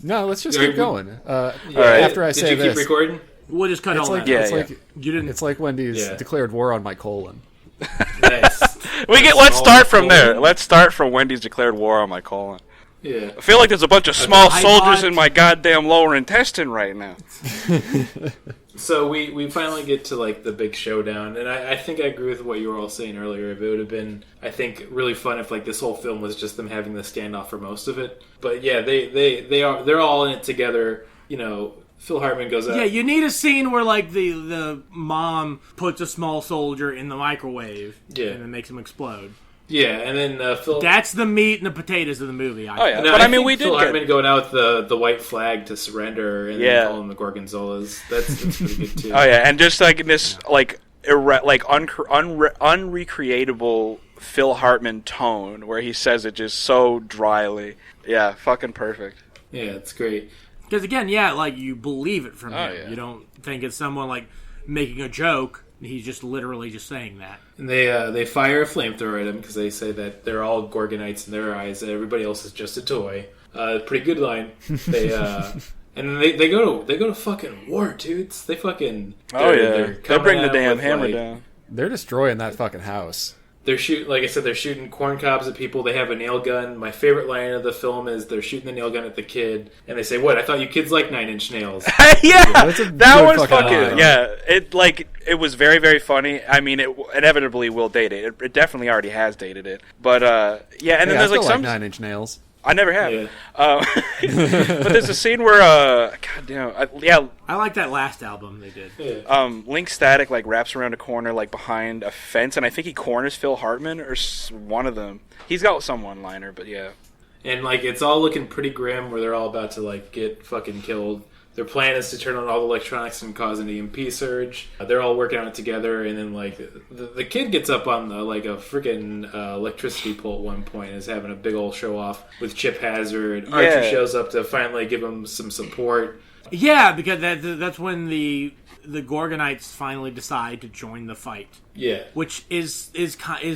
No, let's just keep going. All right. After I say this, did you keep recording? We'll just cut all that. It's like Wendy's declared war on my colon. Nice. Let's start from there. Let's start from Wendy's declared war on my colon. Yeah. I feel like there's a bunch of small soldiers in my goddamn lower intestine right now. So we finally get to the big showdown, and I think I agree with what you were all saying earlier. It would have been, I think, really fun if this whole film was just them having the standoff for most of it. But yeah, they're all in it together. Phil Hartman goes out. Yeah, you need a scene where the mom puts a small soldier in the microwave, and then makes him explode. Yeah, and then Phil... That's the meat and the potatoes of the movie. But I mean, we did Phil Hartman going out with the white flag to surrender and then calling the Gorgonzolas. That's pretty good, too. Oh, yeah, and just this, unrecreatable Phil Hartman tone where he says it just so dryly. Yeah, fucking perfect. Yeah, it's great. Because, again, you believe it from him. Yeah. You don't think it's someone, making a joke. He's just literally just saying that. And they fire a flamethrower at him because they say that they're all Gorgonites in their eyes and everybody else is just a toy. Pretty good line. They and then they go to fucking war, dudes. They fucking they bring the damn hammer down. They're destroying that fucking house. they're shooting, like I said, they're shooting corn cobs at people. They have a nail gun. My favorite line of the film is they're shooting the nail gun at the kid, and they say, "What? I thought you kids like 9 Inch Nails." Yeah, that was fucking fucking yeah. It was very, very funny. I mean, it inevitably will date it. It definitely already has dated it. But yeah, and then there's like some 9 Inch Nails. I never have. Yeah. But there's a scene where I like that last album they did. Yeah. Link Static like wraps around a corner like behind a fence, and I think he corners Phil Hartman or one of them. He's got some one-liner, but yeah. And like it's all looking pretty grim, where they're all about to like get fucking killed. Their plan is to turn on all the electronics and cause an EMP surge. They're all working on it together, and then like the kid gets up on like a freaking electricity pole at one point and is having a big old show off with Chip Hazard. Yeah. Archer shows up to finally give him some support. Yeah, because that's when the Gorgonites finally decide to join the fight. Yeah, Which is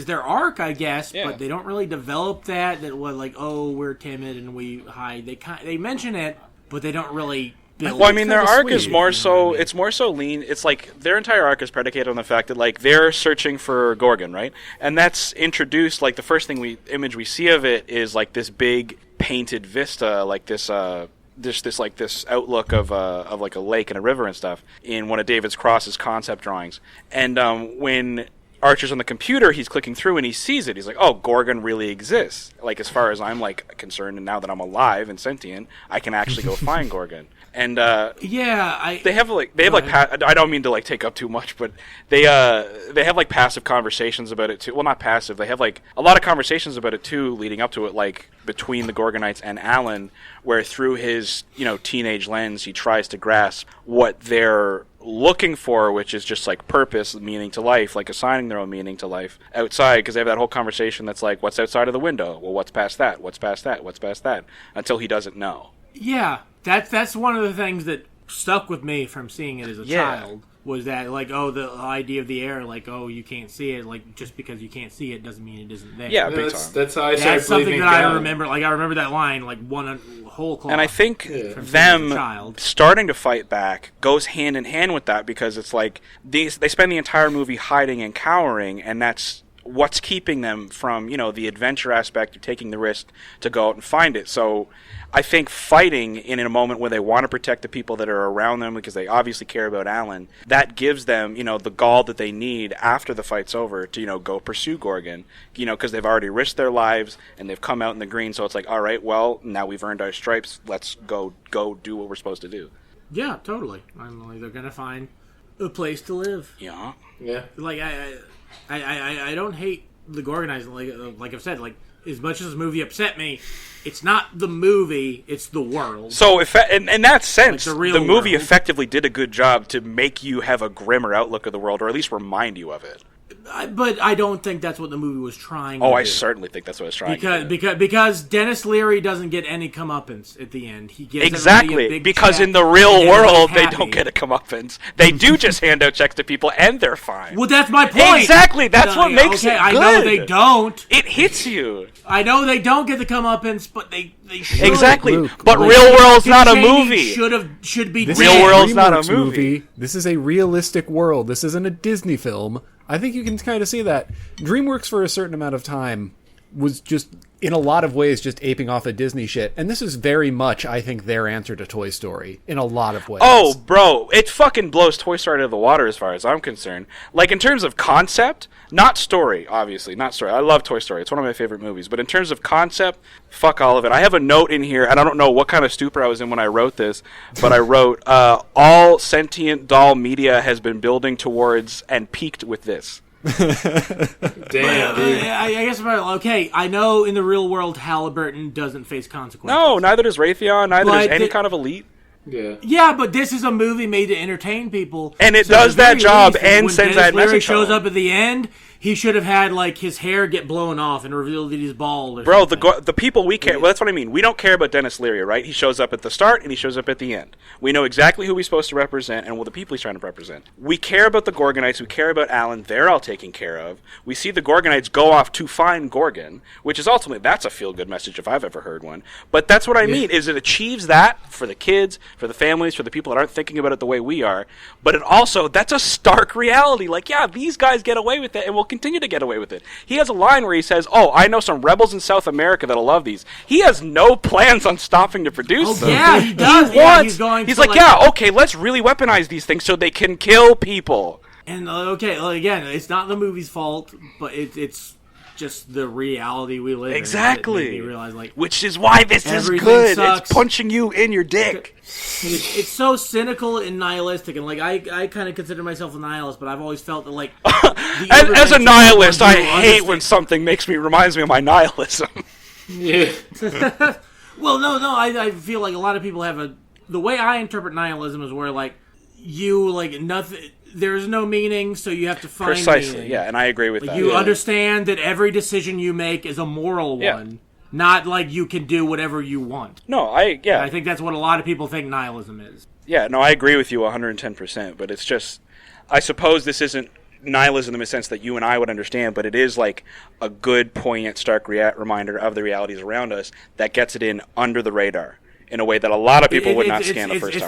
their arc, I guess, Yeah. but they don't really develop that. That was like, oh, we're timid and we hide. They mention it, but they don't really build. Well, I mean, their Kinda arc is sweet, more you know so. what I mean? It's more so lean. It's like their entire arc is predicated on the fact that like they're searching for Gorgon, right? And that's introduced. Like the first image we see of it is like this big painted vista, like this outlook of like a lake and a river and stuff in one of David Cross's concept drawings. And when Archer's on the computer, he's clicking through and he sees it. He's like, "Oh, Gorgon really exists." Like as far as I'm like concerned, and now that I'm alive and sentient, I can actually go find Gorgon. And they have I don't mean to like take up too much, but they have like passive conversations about it too. Well, not passive. They have like a lot of conversations about it too, leading up to it, like between the Gorgonites and Alan, where through his teenage lens, he tries to grasp what they're looking for, which is just like purpose, meaning to life, like assigning their own meaning to life outside, because they have that whole conversation that's like, what's outside of the window? Well, what's past that? What's past that? What's past that? Until he doesn't know. Yeah, that's one of the things that stuck with me from seeing it as a child, was that like, oh, the idea of the air, like, oh, you can't see it, like just because you can't see it doesn't mean it isn't there. Yeah, big time. That's how I started That's something believing that God. I remember. Like I remember that line like one whole cloth. And I think from seeing it as a them child. starting to fight back goes hand in hand with that, because it's like they spend the entire movie hiding and cowering, and that's what's keeping them from, the adventure aspect of taking the risk to go out and find it. So I think fighting in a moment where they want to protect the people that are around them, because they obviously care about Alan, that gives them, the gall that they need after the fight's over to, go pursue Gorgon, because they've already risked their lives and they've come out in the green. So it's like, all right, well, now we've earned our stripes. Let's go do what we're supposed to do. Yeah, totally. I'm like, they're gonna find a place to live. Yeah. Yeah. Like I don't hate the Gorgonites. Like I've said, like as much as this movie upset me, it's not the movie, it's the world. So in that sense, Like the movie world. effectively did a good job to make you have a grimmer outlook of the world, or at least remind you of it. But I don't think that's what the movie was trying to Oh, do. I certainly think that's what it's trying to do. Because Dennis Leary doesn't get any comeuppance at the end. He gets everybody a Exactly, big because check, in the real and everybody's world, they happy. don't get a comeuppance. They do just hand out checks to people, and they're fine. Well, that's my point. Exactly, that's what makes it I good. know they don't. It hits you. I know they don't get the comeuppance, but they should. Exactly, Luke, but like, real world's not a Cheney movie. Should be This Real is a world's not a DreamWorks movie. This is a realistic world. This isn't a Disney film. I think you can kind of see that. DreamWorks for a certain amount of time was just, in a lot of ways, just aping off of Disney shit. And this is very much, I think, their answer to Toy Story, in a lot of ways. Oh, bro, it fucking blows Toy Story out of the water as far as I'm concerned. Like, in terms of concept, not story, obviously, not story. I love Toy Story. It's one of my favorite movies. But in terms of concept, fuck all of it. I have a note in here, and I don't know what kind of stupor I was in when I wrote this, but I wrote, all sentient doll media has been building towards and peaked with this. Damn, dude. I guess okay. I know in the real world, Halliburton doesn't face consequences. No, neither does Raytheon, neither does But any the- kind of elite. Yeah. Yeah, but this is a movie made to entertain people, And it So does at the that very job least, and when sends Dennis that Leary message shows home. up at the end. He should have had like his hair get blown off and revealed that he's bald. Or Bro, something. the people we care... Well, that's what I mean. We don't care about Dennis Leary, right? He shows up at the start and he shows up at the end. We know exactly who he's supposed to represent and the people he's trying to represent. We care about the Gorgonites. We care about Alan. They're all taken care of. We see the Gorgonites go off to find Gorgon, which is ultimately... That's a feel-good message if I've ever heard one. But that's what I mean, is it achieves that for the kids, for the families, for the people that aren't thinking about it the way we are. But it also... That's a stark reality. Like, yeah, these guys get away with it and we'll continue to get away with it. He has a line where he says, "Oh, I know some rebels in South America that'll love these." He has no plans on stopping to produce them. Yeah, he does. He's like, okay, let's really weaponize these things so they can kill people. And again, it's not the movie's fault, but it's just the reality we live in. Exactly. That made me realize, like, which is why this is good. Sucks. It's punching you in your dick. It's so cynical and nihilistic, and like I kind of consider myself a nihilist, but I've always felt that like as a nihilist, I hate when something reminds me of my nihilism. Yeah. Well, no, I feel like a lot of people have the way I interpret nihilism is where like you like nothing. There's no meaning, so you have to find Precisely, meaning. yeah, and I agree with that. You understand that every decision you make is a moral one, not like you can do whatever you want. No, I think that's what a lot of people think nihilism is. Yeah, no, I agree with you 110%, but it's just, I suppose this isn't nihilism in the sense that you and I would understand, but it is like a good, poignant, stark reminder of the realities around us that gets it in under the radar in a way that a lot of people would not scan the first time.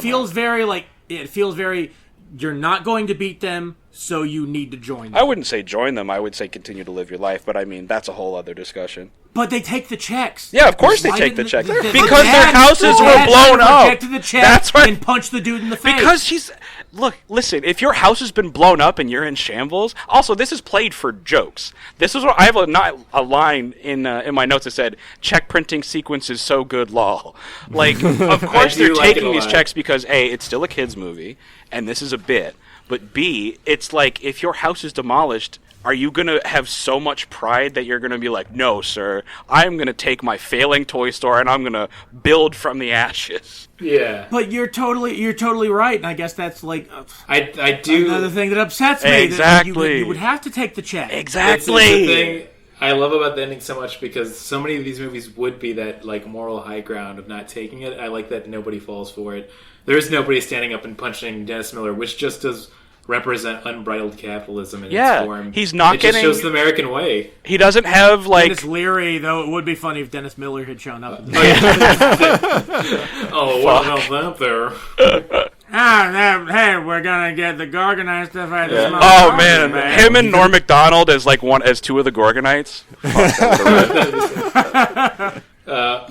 It feels very you're not going to beat them, so you need to join them. I wouldn't say join them. I would say continue to live your life. But I mean, that's a whole other discussion. But they take the checks. Yeah, of course they take the checks. Because their houses were blown up. That's right. And punch the dude in the face. Because listen, if your house has been blown up and you're in shambles, also, this is played for jokes. This is what I have a line in my notes that said, check printing sequence is so good, lol. Like, of course they're taking these checks because, A, it's still a kid's movie, and this is a bit. But B, it's like, if your house is demolished, are you going to have so much pride that you're going to be like, no, sir, I'm going to take my failing toy store and I'm going to build from the ashes? Yeah. But you're totally right, and I guess that's like I do another thing that upsets me. Exactly. That you would have to take the check. Exactly. It's the thing I love about the ending so much because so many of these movies would be that like moral high ground of not taking it. I like that nobody falls for it. There is nobody standing up and punching Dennis Miller, which just does represent unbridled capitalism in its form. He's not it just shows the American way. He doesn't have like Dennis Leary, though. It would be funny if Dennis Miller had shown up. Oh, what about that there? Hey, we're gonna get the Gorgonite stuff out of this. Oh man, him and Norm Macdonald as two of the Gorgonites.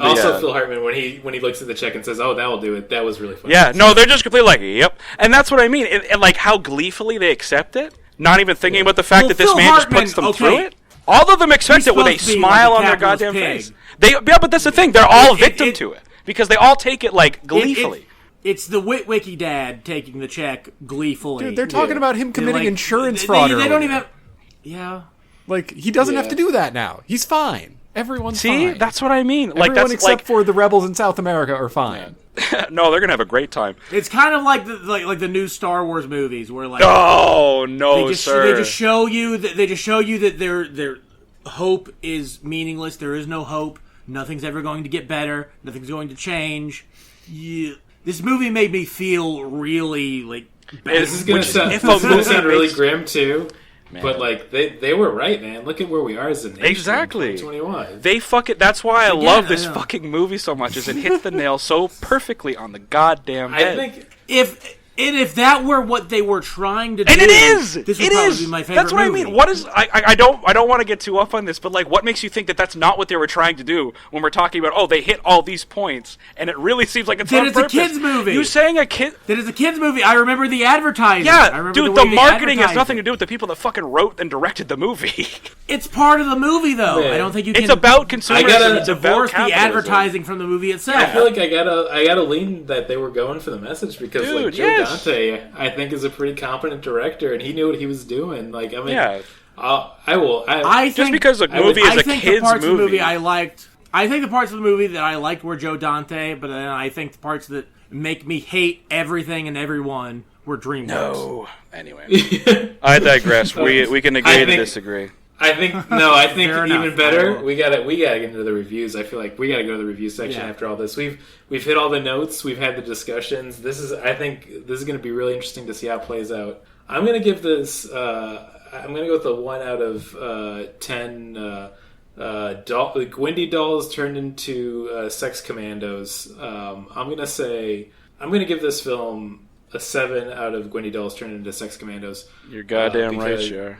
Also, Phil Hartman when he looks at the check and says, "Oh, that will do it." That was really funny. Yeah, no, they're just completely like, "Yep," and that's what I mean. And like how gleefully they accept it, not even thinking about the fact that this Phil man Hartman, just puts them through it. All of them accept it with a smile on their goddamn face. But that's the thing; they're all victim to it because they all take it like gleefully. It's the Witwicky dad taking the check gleefully. Dude, they're talking about him committing insurance fraud. They don't even. Yeah. Like he doesn't have to do that now. He's fine. Everyone's fine. See, that's what I mean. Like everyone that's except for the rebels in South America are fine. No, they're gonna have a great time. It's kind of like the new Star Wars movies, where like sir. They just show you that their hope is meaningless. There is no hope. Nothing's ever going to get better. Nothing's going to change. This movie made me feel really like bad. This is gonna sound really grim too. Man. But like they were right, man. Look at where we are as a nation. Exactly. In 2021. They That's why I love this fucking movie so much. Is it hits the nail so perfectly on the goddamn head. I think if that were what they were trying to do, and it is, this would probably be my favorite. That's what movie. I mean. What is? I don't want to get too up on this, but like, what makes you think that that's not what they were trying to do when we're talking about? Oh, they hit all these points, and it really seems like it's on purpose. It's a kids movie. You saying a kid? That is a kids movie. I remember the advertising. Yeah, dude, the marketing has nothing to do with the people that fucking wrote and directed the movie. It's part of the movie, though. Man. I don't think you can. It's about consumerism. It's divorce about the advertising from the movie itself. I feel like I gotta lean that they were going for the message because like Joe Dante, I think is a pretty competent director, and he knew what he was doing. Like, I mean, I think because the movie is a kids movie. I think the parts of the movie that I liked were Joe Dante, but then I think the parts that make me hate everything and everyone were DreamWorks. No. Anyway, I digress. We can agree to disagree. I think even better. We gotta get into the reviews. I feel like we gotta go to the review section after all this. We've hit all the notes. We've had the discussions. I think this is gonna be really interesting to see how it plays out. I'm gonna give this. I'm gonna go with a 1 out of 10. Wendy dolls turned into sex commandos. I'm gonna give this film a 7 out of Wendy dolls turned into sex commandos. You're goddamn right, you are.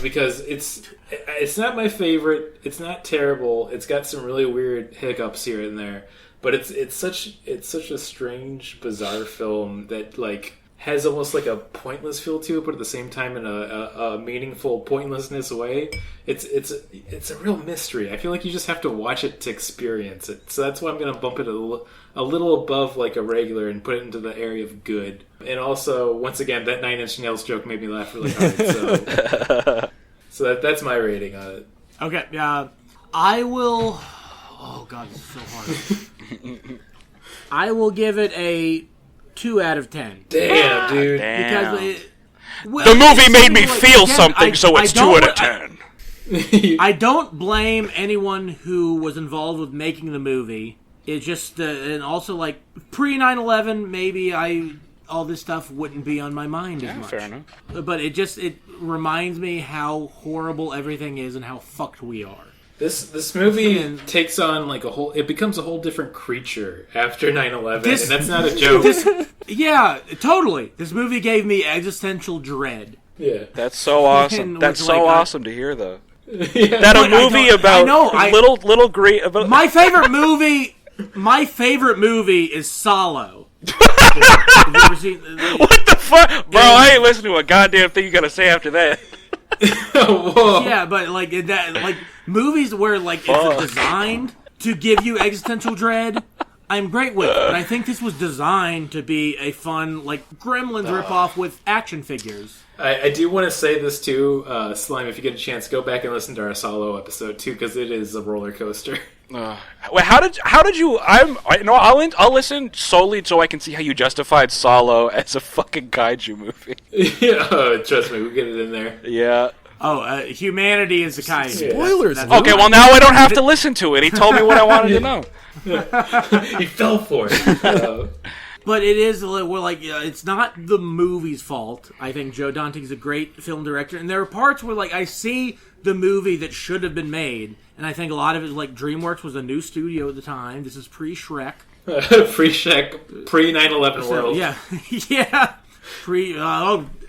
because it's not my favorite. It's not terrible. It's got some really weird hiccups here and there, but it's such a strange, bizarre film that like has almost like a pointless feel to it, but at the same time in a meaningful pointlessness way. It's a real mystery. I feel like you just have to watch it to experience it. So that's why I'm going to bump it a little above like a regular and put it into the area of good. And also, once again, that Nine Inch Nails joke made me laugh really hard. So that's my rating on it. Okay, I will... Oh, God, this is so hard. I will give it a 2 out of 10. Damn, dude. Damn. Because the movie made me feel something, so it's 2 out of 10. I don't blame anyone who was involved with making the movie. It's just, and also like pre 9/11, maybe all this stuff wouldn't be on my mind as much. Fair enough. But it reminds me how horrible everything is and how fucked we are. This movie takes on like it becomes a whole different creature after 9/11, and that's not a joke. Yeah, totally. This movie gave me existential dread. Yeah, that's so awesome. That's so awesome to hear, though. Yeah. That a movie about little great about my favorite movie. My favorite movie is Solo. Have you ever seen, what the fuck, bro? I ain't listening to a goddamn thing you gotta say after that. Whoa. Yeah, but like that, like movies where like it's designed to give you existential dread, I'm great with. But I think this was designed to be a fun like Gremlins ripoff with action figures. I do want to say this too, Slime. If you get a chance, go back and listen to our Solo episode too, because it is a roller coaster. Wait, how did you? I'll listen solely so I can see how you justified Solo as a fucking kaiju movie. Yeah, trust me, we'll get it in there. Yeah. Oh, humanity is a kaiju. Spoilers. Okay, well now I don't have to listen to it. He told me what I wanted to know. He fell for it. But it is, we're like, it's not the movie's fault. I think Joe Dante's a great film director, and there are parts where, like, I see the movie that should have been made, and I think a lot of it is, like, DreamWorks was a new studio at the time. This is pre-Shrek. Pre-Shrek, pre-9/11 world. Yeah, yeah.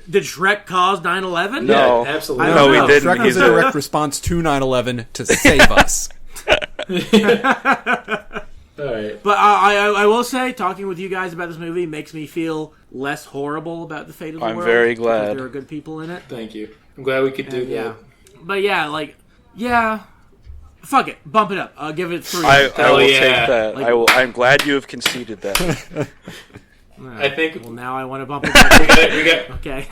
Did Shrek cause 9/11? No, yeah, absolutely. No, he didn't. Shrek was a direct response to 9/11 to save us. All right. But I will say, talking with you guys about this movie makes me feel less horrible about the fate of the world. I'm very glad. There are good people in it. Thank you. I'm glad we could do that. Yeah. But yeah, fuck it. Bump it up. I'll give it 3. I will take yeah. that. I'm glad you have conceded that. I think. Well, now I want to bump it back. Okay.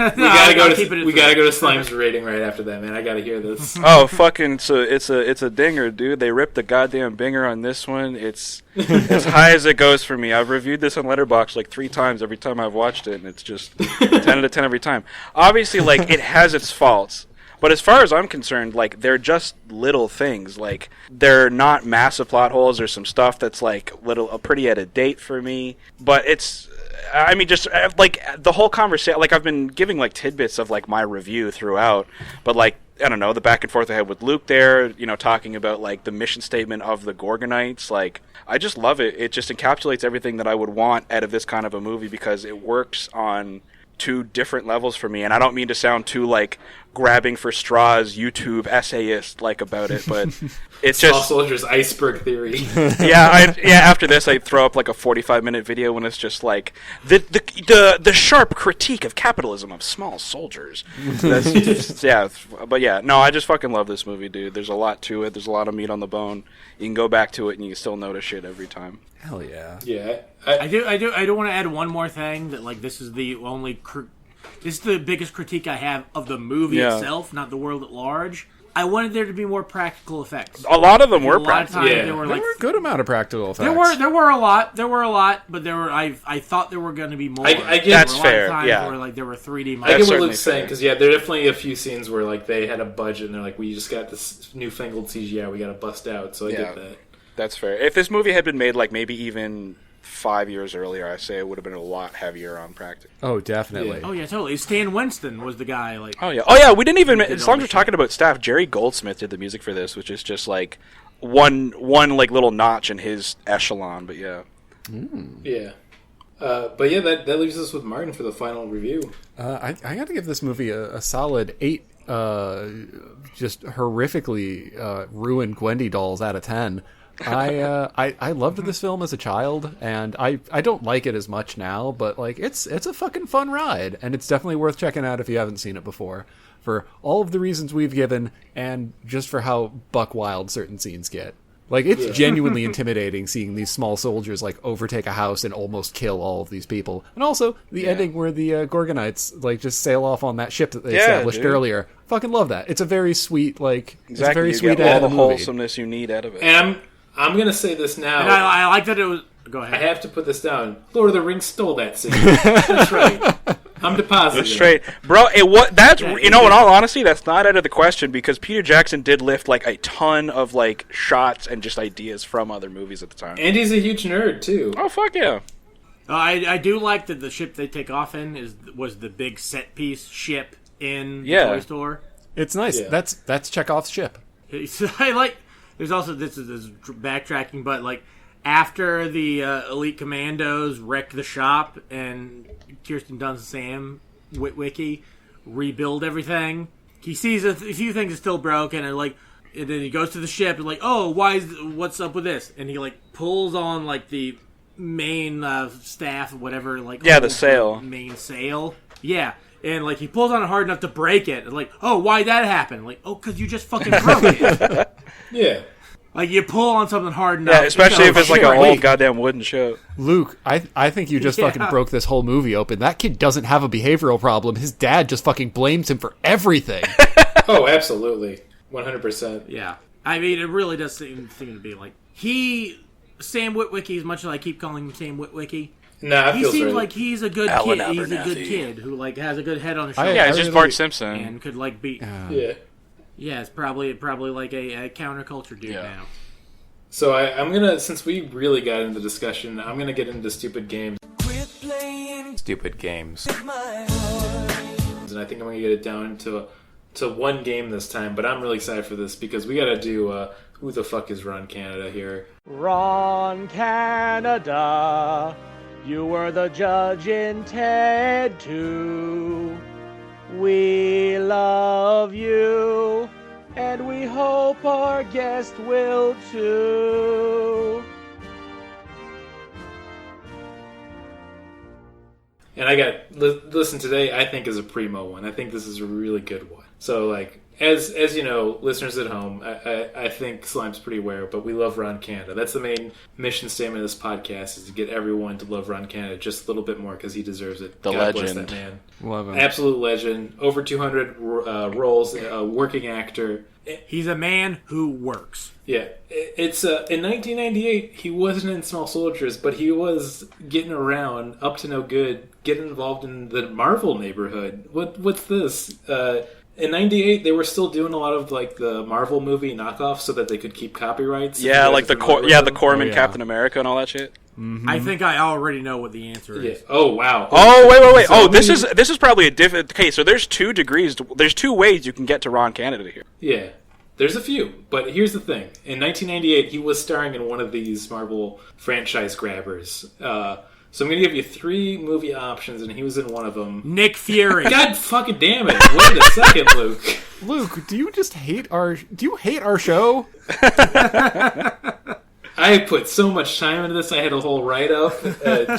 We gotta go to Slime's rating right after that, man. I gotta hear this. Oh, fucking! So it's a dinger, dude. They ripped the goddamn binger on this one. It's as high as it goes for me. I've reviewed this on Letterboxd like 3 times every time I've watched it, and it's just 10 out of 10 every time. Obviously, like it has its faults. But as far as I'm concerned, like, they're just little things. Like, they're not massive plot holes. There's some stuff that's, like, pretty out of date for me. But it's, I mean, just, like, the whole conversation, like, I've been giving, like, tidbits of, like, my review throughout. But, like, I don't know, the back and forth I had with Luke there, you know, talking about, like, the mission statement of the Gorgonites. Like, I just love it. It just encapsulates everything that I would want out of this kind of a movie because it works on 2 different levels for me. And I don't mean to sound too, like, grabbing for straws YouTube essayist like about it, but it's just Small Soldiers iceberg theory. After this I'd throw up like a 45-minute video when it's just like the sharp critique of capitalism of small soldiers. That's just, but yeah, no, I just fucking love this movie, dude. There's a lot to it. There's a lot of meat on the bone. You can go back to it and you can still notice shit every time. Hell yeah. Yeah. I do want to add one more thing that like this is the only this is the biggest critique I have of the movie itself, not the world at large. I wanted there to be more practical effects. A lot of them were practical. There were a good amount of practical effects. There were a lot, but I thought there were going to be more. I get that's fair. Where like there were 3D. I get what Luke's saying because there are definitely a few scenes where like they had a budget and they're like, we just got this newfangled CGI we got to bust out. So I get that. That's fair. If this movie had been made like maybe even 5 years earlier, I say it would have been a lot heavier on practical. Oh, definitely. Yeah. Oh yeah, totally. Stan Winston was the guy. Like. Oh yeah. We didn't even. As long as we're talking about staff, Jerry Goldsmith did the music for this, which is just like one like little notch in his echelon. But yeah. Yeah. But yeah, that leaves us with Martin for the final review. I got to give this movie a solid 8 just horrifically ruin Gwendy dolls out of 10. I loved this film as a child, and I don't like it as much now, but like it's a fucking fun ride, and it's definitely worth checking out if you haven't seen it before, for all of the reasons we've given, and just for how buck wild certain scenes get. Like, it's genuinely intimidating seeing these small soldiers like overtake a house and almost kill all of these people, and also the ending where the Gorgonites like just sail off on that ship that they established earlier. Fucking love that. It's a very sweet it's a very sweet get all the movie. wholesomeness you need out of it. And I'm gonna say this now. And I like that it was. Go ahead. I have to put this down. Lord of the Rings stole that scene. That's right. I'm depositing. Straight, bro. In all honesty, that's not out of the question, because Peter Jackson did lift like a ton of like shots and just ideas from other movies at the time. And he's a huge nerd too. Oh fuck yeah! I do like that the ship they take off in was the big set piece ship in the toy store. It's nice. Yeah. That's Chekhov's ship. I like. There's also this backtracking, but like after the elite commandos wreck the shop and Kirsten Dunst and Sam Witwicky rebuild everything, he sees a few things are still broken, and then he goes to the ship and like, oh, what's up with this? And he like pulls on like the main staff, whatever, like the sail, main sail, and like he pulls on it hard enough to break it, and like, oh, why'd that happen? Like, oh, because you just fucking broke it. Yeah. Like, you pull on something hard enough. Yeah, especially if it's like an old goddamn wooden ship. Luke, I think you just fucking broke this whole movie open. That kid doesn't have a behavioral problem. His dad just fucking blames him for everything. Oh, absolutely. 100%. Yeah. I mean, it really does seem to be like... Sam Witwicky, as much as I keep calling him Sam Witwicky, he seems like he's a good kid. He's a good kid who like has a good head on his shoulders. Yeah, it's just Bart Simpson. And could like be... Yeah, it's probably like a counterculture dude now. So I'm gonna, since we really got into discussion, I'm gonna get into stupid games. Quit playing stupid games. And I think I'm gonna get it down to one game this time, but I'm really excited for this because we gotta do who the fuck is Ron Canada here. Ron Canada, you were the judge in Ted 2. We love you, and we hope our guest will too. And I got, listen, today I think is a primo one. I think this is a really good one. So, like, as you know, listeners at home, I think Slime's pretty aware, but we love Ron Canada. That's the main mission statement of this podcast, is to get everyone to love Ron Canada just a little bit more, because he deserves it. The God legend. Bless that man. Love him. Absolute legend. Over 200 roles, working actor. He's a man who works. Yeah. It's in 1998, he wasn't in Small Soldiers, but he was getting around, up to no good, getting involved in the Marvel neighborhood. What's this? In 98, they were still doing a lot of like the Marvel movie knockoffs so that they could keep copyrights. Yeah, like the Corman Captain America and all that shit. Mm-hmm. I think I already know what the answer is. Yeah. Oh wow. Oh wait. So this is probably a different. Okay, so there's 2 degrees. There's 2 ways you can get to Ron Canada here. Yeah. There's a few, but here's the thing. In 1998, he was starring in one of these Marvel franchise grabbers. So I'm going to give you 3 movie options, and he was in one of them. Nick Fury. God fucking damn it. Wait a second, Luke. Luke, do you hate our show? I put so much time into this. I had a whole write-up.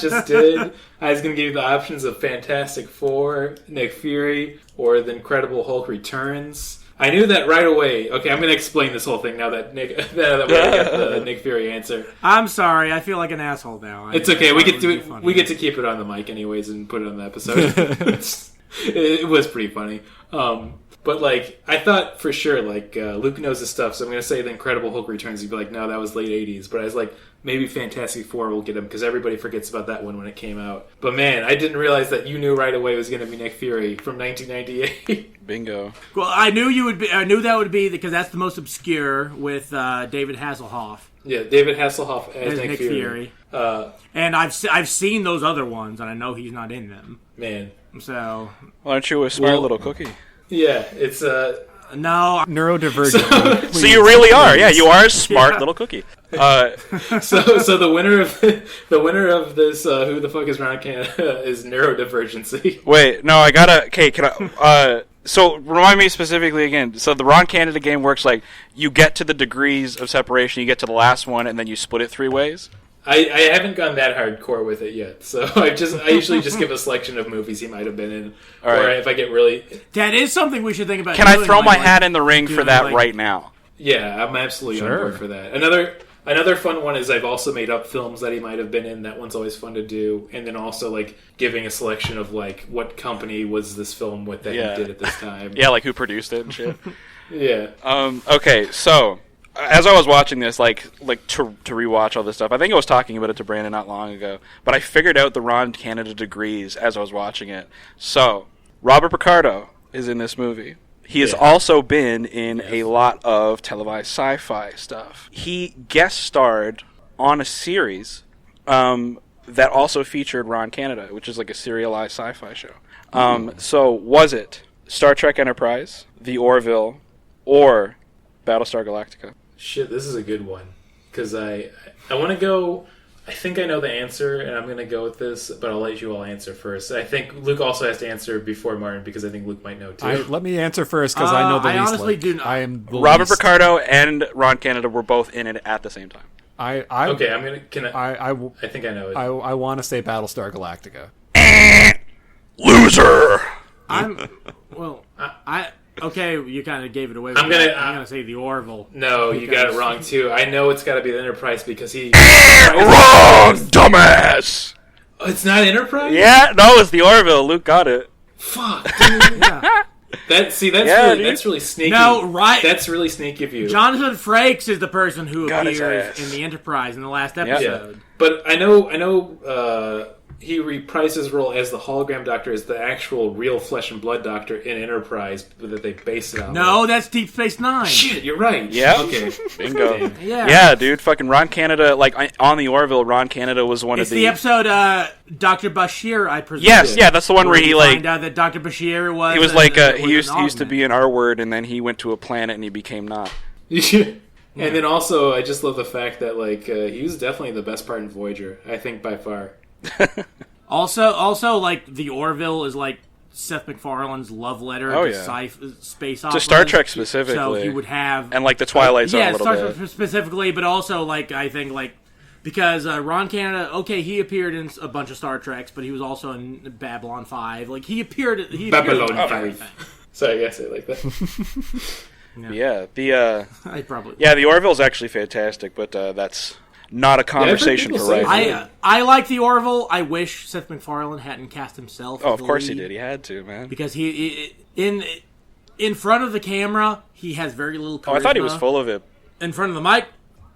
Just did. I was going to give you the options of Fantastic Four, Nick Fury, or The Incredible Hulk Returns. I knew that right away. Okay, I'm going to explain this whole thing now that we got the Nick Fury answer. I'm sorry. I feel like an asshole now. It's okay. We get to keep it on the mic anyways and put it on the episode. It was pretty funny. But, like, I thought for sure, like, Luke knows his stuff, so I'm going to say The Incredible Hulk Returns. He'd be like, no, that was late 80s. But I was like, maybe Fantastic Four will get him, because everybody forgets about that one when it came out. But, man, I didn't realize that you knew right away it was going to be Nick Fury from 1998. Bingo. Well, I knew that would be, because that's the most obscure, with David Hasselhoff. Yeah, David Hasselhoff as Nick Fury. And I've seen those other ones, and I know he's not in them. Man. So... Why don't you a smart little cookie? Yeah, it's no neurodivergent. So you really are. Yeah, you are a smart little cookie. So the winner of this who the fuck is Ron Canada is neurodivergency. Wait, no, I gotta. Okay, can I? So remind me specifically again. So the Ron Canada game works like you get to the degrees of separation, you get to the last one, and then you split it 3 ways. I haven't gone that hardcore with it yet, so I usually just give a selection of movies he might have been in, or if I get really. That is something we should think about. Can I throw my hat in the ring for that right now? Yeah, I'm absolutely on board for that. Another fun one is I've also made up films that he might have been in. That one's always fun to do, and then also like giving a selection of like what company was this film with that he did at this time. Yeah, like who produced it and shit. Yeah. Okay, so. As I was watching this, like to rewatch all this stuff, I think I was talking about it to Brandon not long ago, but I figured out the Ron Canada degrees as I was watching it. So, Robert Picardo is in this movie. He has also been in a lot of televised sci-fi stuff. He guest starred on a series that also featured Ron Canada, which is like a serialized sci-fi show. So, was it Star Trek Enterprise, The Orville, or Battlestar Galactica? Shit, this is a good one. Because I want to go... I think I know the answer, and I'm going to go with this, but I'll let you all answer first. I think Luke also has to answer before Martin, because I think Luke might know, too. Let me answer first, because I know the least. I honestly do not. I am the Robert least. Picardo and Ron Canada were both in it at the same time. Okay, I'm going to... I think I know it. I want to say Battlestar Galactica. Loser! Okay, you kind of gave it away. I'm gonna say the Orville. No, you got it wrong too. I know it's got to be the Enterprise because he. Wrong, dumbass. It's not Enterprise. Yeah, no, it's the Orville. Luke got it. Fuck. Dude. Yeah. That's really sneaky. No, right. That's really sneaky of you. Jonathan Frakes is the person who appears in the Enterprise in the last episode. Yeah. But I know. He reprised his role as the hologram doctor as the actual real flesh and blood doctor in Enterprise that they based it on. No, that's Deep Space Nine. Shit, you're right. Yeah. Okay. Bingo. Yeah, dude. Fucking Ron Canada, like on the Orville, Ron Canada was one of the... It's the episode Dr. Bashir, I presume. Yes, yeah, that's the one where he like... find out that Dr. Bashir was... He was like, he used to be an R-word, and then he went to a planet and he became not. And then also, I just love the fact that like he was definitely the best part in Voyager, I think by far. Also, like the Orville is like Seth MacFarlane's love letter to space opera. To Star Trek specifically. So he would have and like the Twilight Zone a little Star bit. Trek specifically, but also like I think like because Ron Canada, he appeared in a bunch of Star Treks, but he was also in Babylon 5. Like he appeared Babylon 5. Sorry, I guess it like that. The Orville's actually fantastic, but that's not a conversation for right now. I like the Orville. I wish Seth MacFarlane hadn't cast himself. Oh, of course he did. He had to, man. Because he in front of the camera, he has very little charisma. Oh, I thought he was full of it. In front of the mic,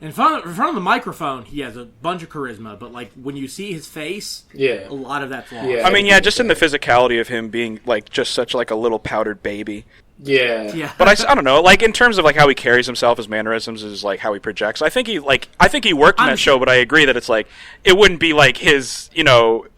in front of the microphone, he has a bunch of charisma. But like when you see his face, a lot of that's lost. I mean, just in the physicality of him being like just such like a little powdered baby. Yeah. But I don't know, like in terms of like how he carries himself, his mannerisms, is like how he projects. I think he worked in that show, but I agree that it's like it wouldn't be like his,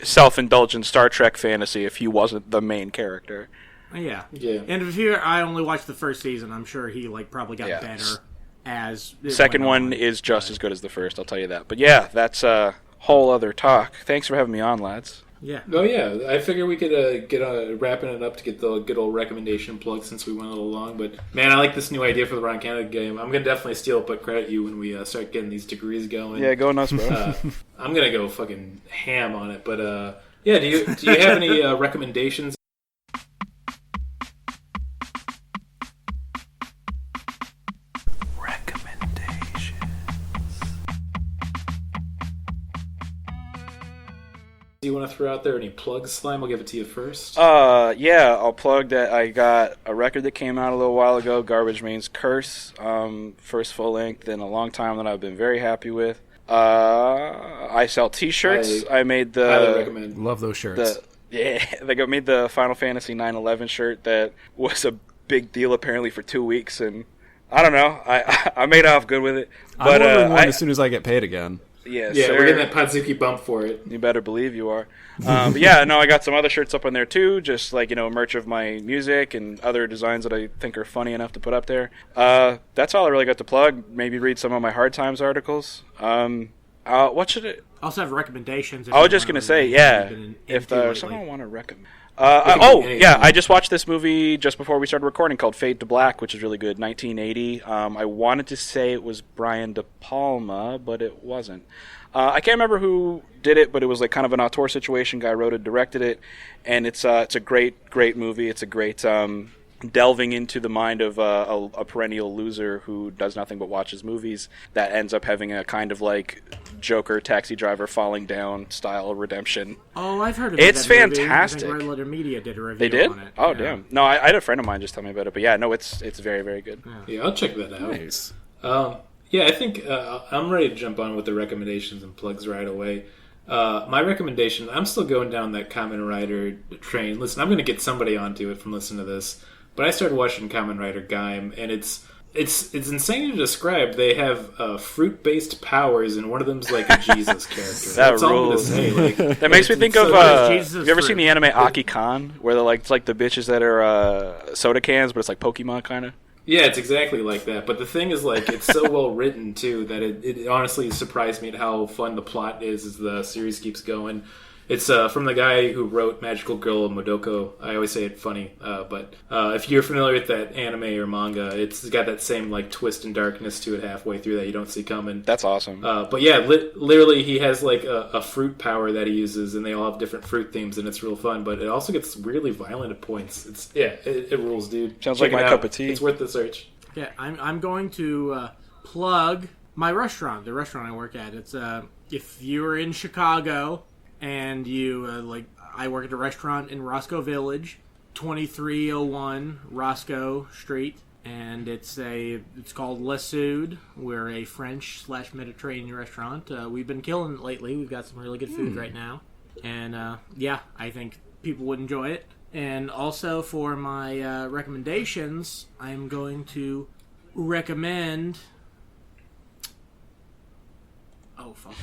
self-indulgent Star Trek fantasy if he wasn't the main character. Yeah. And if I only watched the first season, I'm sure he like probably got better as second one is just as good as the first, I'll tell you that. But yeah, that's a whole other talk. Thanks for having me on, lads. Yeah. Oh, yeah. I figure we could get wrapping it up to get the good old recommendation plug since we went a little long. But, man, I like this new idea for the Ron Canada game. I'm going to definitely steal but credit you when we start getting these degrees going. Yeah, go nuts, bro. I'm going to go fucking ham on it. But, do you have any recommendations? Do you want to throw out there any plugs, Slime? I'll give it to you first. I'll plug that I got a record that came out a little while ago, Garbage Man's Curse, first full length in a long time that I've been very happy with. I sell T-shirts. I made the... Highly recommend. Love those shirts. They made the Final Fantasy 9/11 shirt that was a big deal apparently for 2 weeks, and I don't know. I made off good with it. But I'm ordering one as soon as I get paid again. Yeah, we're getting that Podzuki bump for it. You better believe you are. But I got some other shirts up on there too, just like, merch of my music and other designs that I think are funny enough to put up there. That's all I really got to plug. Maybe read some of my Hard Times articles. What should it... Also have recommendations. I was just going to say, if someone want to recommend... I just watched this movie just before we started recording called Fade to Black, which is really good. 1980. I wanted to say it was Brian De Palma, but it wasn't. I can't remember who did it, but it was like kind of an auteur situation. Guy wrote it, directed it, and it's a great movie. It's a great delving into the mind of a perennial loser who does nothing but watches movies that ends up having a kind of like Joker Taxi Driver falling down style redemption. Oh, I've heard of it. It's that fantastic. Movie. I think Red Letter Media did a review They did? on it. Oh, damn. No, I had a friend of mine just tell me about it, but yeah, no, it's very, very good. Yeah, I'll check that out. Nice. Yeah, I think I'm ready to jump on with the recommendations and plugs right away. My recommendation, I'm still going down that Kamen Rider train. Listen, I'm going to get somebody onto it from listening to this, but I started watching Kamen Rider Gaim, and it's insane to describe. They have fruit-based powers, and one of them's like a Jesus character. That's all I'm going to say. Like, that makes me think of, have you ever fruit. seen the anime Aki-Kan, where they're like, it's like the bitches that are soda cans, but it's like Pokemon kind of? Yeah, it's exactly like that. But the thing is, like, it's so well written too that it honestly surprised me at how fun the plot is as the series keeps going. It's from the guy who wrote Magical Girl Modoko. I always say it funny, but if you're familiar with that anime or manga, it's got that same like twist and darkness to it halfway through that you don't see coming. That's awesome. But yeah, literally he has like a fruit power that he uses, and they all have different fruit themes, and it's real fun. But it also gets weirdly violent at points. It rules, dude. Sounds Check like my cup of tea. It's worth the search. Yeah, I'm going to plug my restaurant, the restaurant I work at. It's if you're in Chicago and you I work at a restaurant in Roscoe Village, 2301 Roscoe Street, and it's called Le Sud. We're a French/Mediterranean restaurant. We've been killing it lately. We've got some really good food right now, and I think people would enjoy it. And also for my recommendations, I'm going to recommend. Oh, fuck.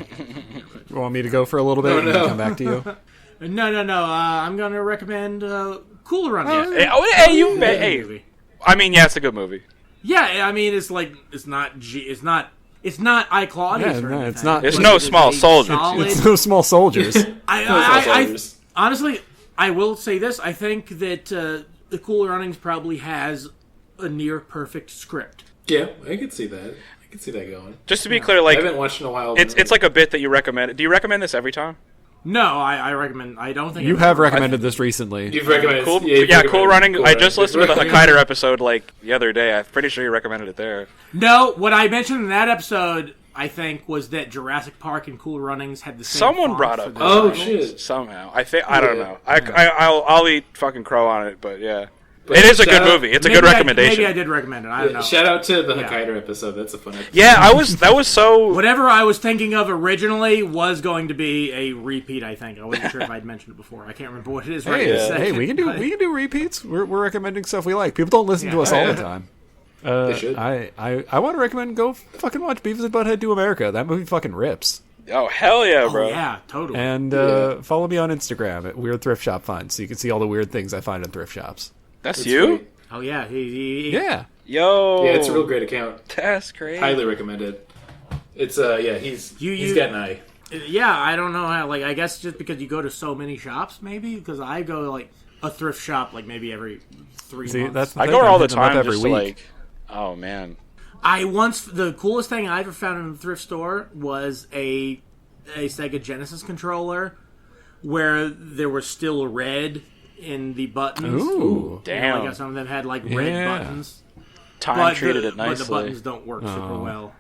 You want me to go for a little bit and then come back to you? No. I'm going to recommend Cool Runnings. Hey. I mean, yeah, it's a good movie. Yeah, I mean, it's not I Claudius or anything. It's not. There's no small soldiers. It's no small soldiers. I honestly, I will say this. I think that the Cool Runnings probably has a near perfect script. Yeah, I could see that. I could see that going. Just to be clear, like I haven't watched in a while. It's like a bit that you recommend. Do you recommend this every time? No, I recommend. I don't think you have recommended this recently. You've recommended Cool Running. I just listened to the Hokkaido episode like the other day. I'm pretty sure you recommended it there. No, what I mentioned in that episode, I think, was that Jurassic Park and Cool Runnings had the same. Someone brought up. Oh shit! Somehow, I don't know. I'll eat fucking crow on it, but yeah. But it is a good movie. It's a good recommendation. Maybe I did recommend it. I don't know. Shout out to the Hokkaido episode. That's a fun episode. Yeah, that was so... Whatever I was thinking of originally was going to be a repeat, I think. I wasn't sure if I'd mentioned it before. I can't remember what it is right this second. Hey, we can do repeats. We're recommending stuff we like. People don't listen to us all the time. They should. I want to recommend go fucking watch Beavis and Butthead Do America. That movie fucking rips. Oh, hell yeah, bro. Oh, yeah, totally. And follow me on Instagram at Weird Thrift Shop Finds so you can see all the weird things I find in thrift shops. That's you? Sweet. Oh, yeah. Yeah. Yo. Yeah, it's a real great account. That's great. Highly recommended. It's, he's got an eye. Yeah, I don't know how, I guess just because you go to so many shops, maybe? Because I go to, a thrift shop, maybe every 3 months. I go there all the time every week. Oh, man. The coolest thing I ever found in a thrift store was a Sega Genesis controller where there was still red in the buttons. Ooh, damn! I guess some of them had red buttons. Time treated it nicely. But the buttons don't work super well.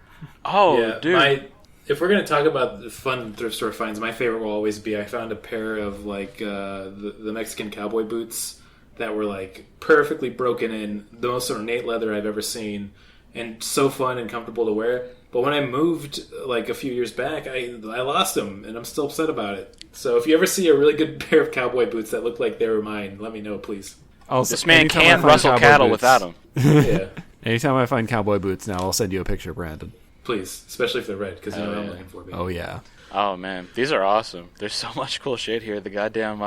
Oh, yeah, dude! If we're gonna talk about the fun thrift store finds, my favorite will always be I found a pair of the Mexican cowboy boots that were perfectly broken in, the most ornate leather I've ever seen, and so fun and comfortable to wear. But when I moved a few years back, I lost them, and I'm still upset about it. So if you ever see a really good pair of cowboy boots that look like they were mine, let me know, please. This man can't rustle cattle without them. Yeah. Anytime I find cowboy boots now, I'll send you a picture, Brandon. Please, especially if they're red, because you know what I'm looking for. Baby. Oh, yeah. Oh, man. These are awesome. There's so much cool shit here. The goddamn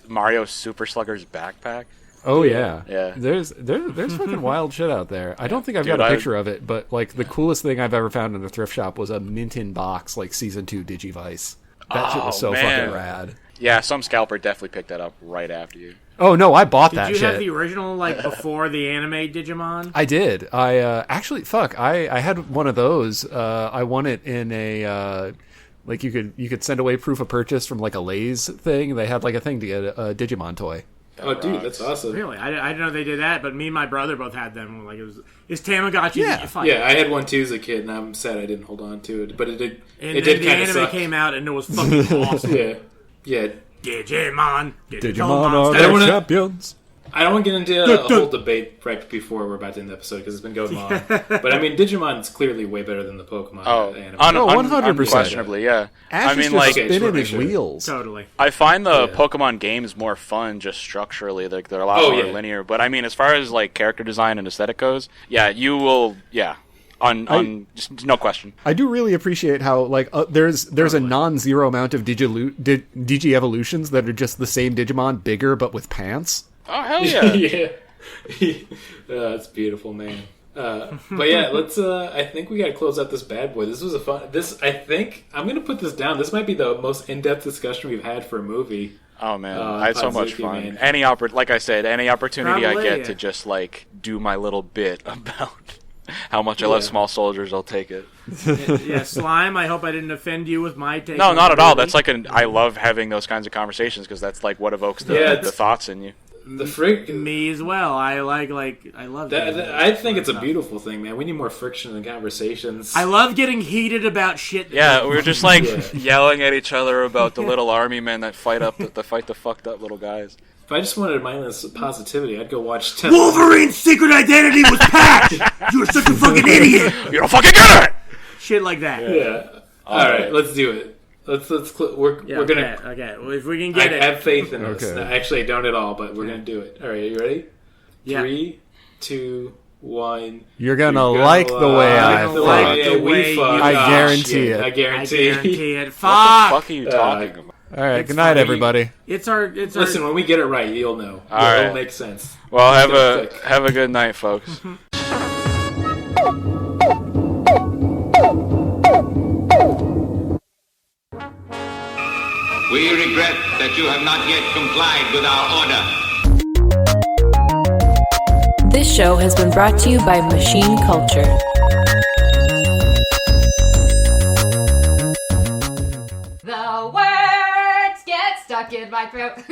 Mario Super Slugger's backpack. Oh, yeah. Yeah. There's fucking wild shit out there. I don't think I've got a picture of it, but the coolest thing I've ever found in a thrift shop was a mint in box, Season 2 Digivice. That shit was so fucking rad. Yeah, some scalper definitely picked that up right after you. Oh no, I bought that shit. Did you have the original before the anime Digimon? I did. I actually, I had one of those. I won it in a you could send away proof of purchase from a Lay's thing. They had a thing to get a Digimon toy. Oh, dude, that's awesome. Really? I didn't know they did that, but me and my brother both had them. It's Tamagotchi that you fight. Yeah, I had one too as a kid, and I'm sad I didn't hold on to it. But it did. And it did the kind of anime suck. came out, and it was fucking awesome. Yeah. Digimon Digimon are the champions. I don't want to get into a whole debate right before we're about to end the episode because it's been going long. But I mean, Digimon's clearly way better than the Pokemon anime. 100%. Unquestionably, yeah. Ash is just spinning his wheels. Totally. I find the Pokemon games more fun just structurally. They're a lot more linear. But I mean, as far as character design and aesthetic goes, you will, just no question. I do really appreciate how there's a non-zero amount of Digi evolutions that are just the same Digimon, bigger but with pants. Oh hell yeah! Yeah, that's beautiful, man. But yeah, let's. I think we got to close out this bad boy. This was a fun. I think I'm gonna put this down. This might be the most in-depth discussion we've had for a movie. Oh man, I had so much fun. Man. Like I said, any opportunity Probably, I get to just do my little bit about how much I love small soldiers, I'll take it. Yeah, Slime, I hope I didn't offend you with my take. No, not at all. That's I love having those kinds of conversations because that's what evokes the thoughts in you. Me as well. I love that. I think it's a beautiful thing, man. We need more friction in conversations. I love getting heated about shit. Yeah, we were just yelling at each other about the little army men that fight the fucked up little guys. If I just wanted mindless positivity, I'd go watch Wolverine's secret identity was packed. You're such a fucking idiot. You don't fucking get it. Shit like that. Yeah. All right, let's do it. We're gonna. Okay. Well, if we can get it, I have faith in this. Okay. Actually, I don't at all, but we're gonna do it. All right, you ready? Yeah. 3, 2, 1. You're gonna like the way I fuck. I guarantee it. I guarantee it. What Fuck. the fuck are you talking about? All right. Good night, everybody. Listen, when we get it right, you'll know. It'll make sense. Well, have a good night, folks. We regret that you have not yet complied with our order. This show has been brought to you by Machine Culture. The words get stuck in my throat.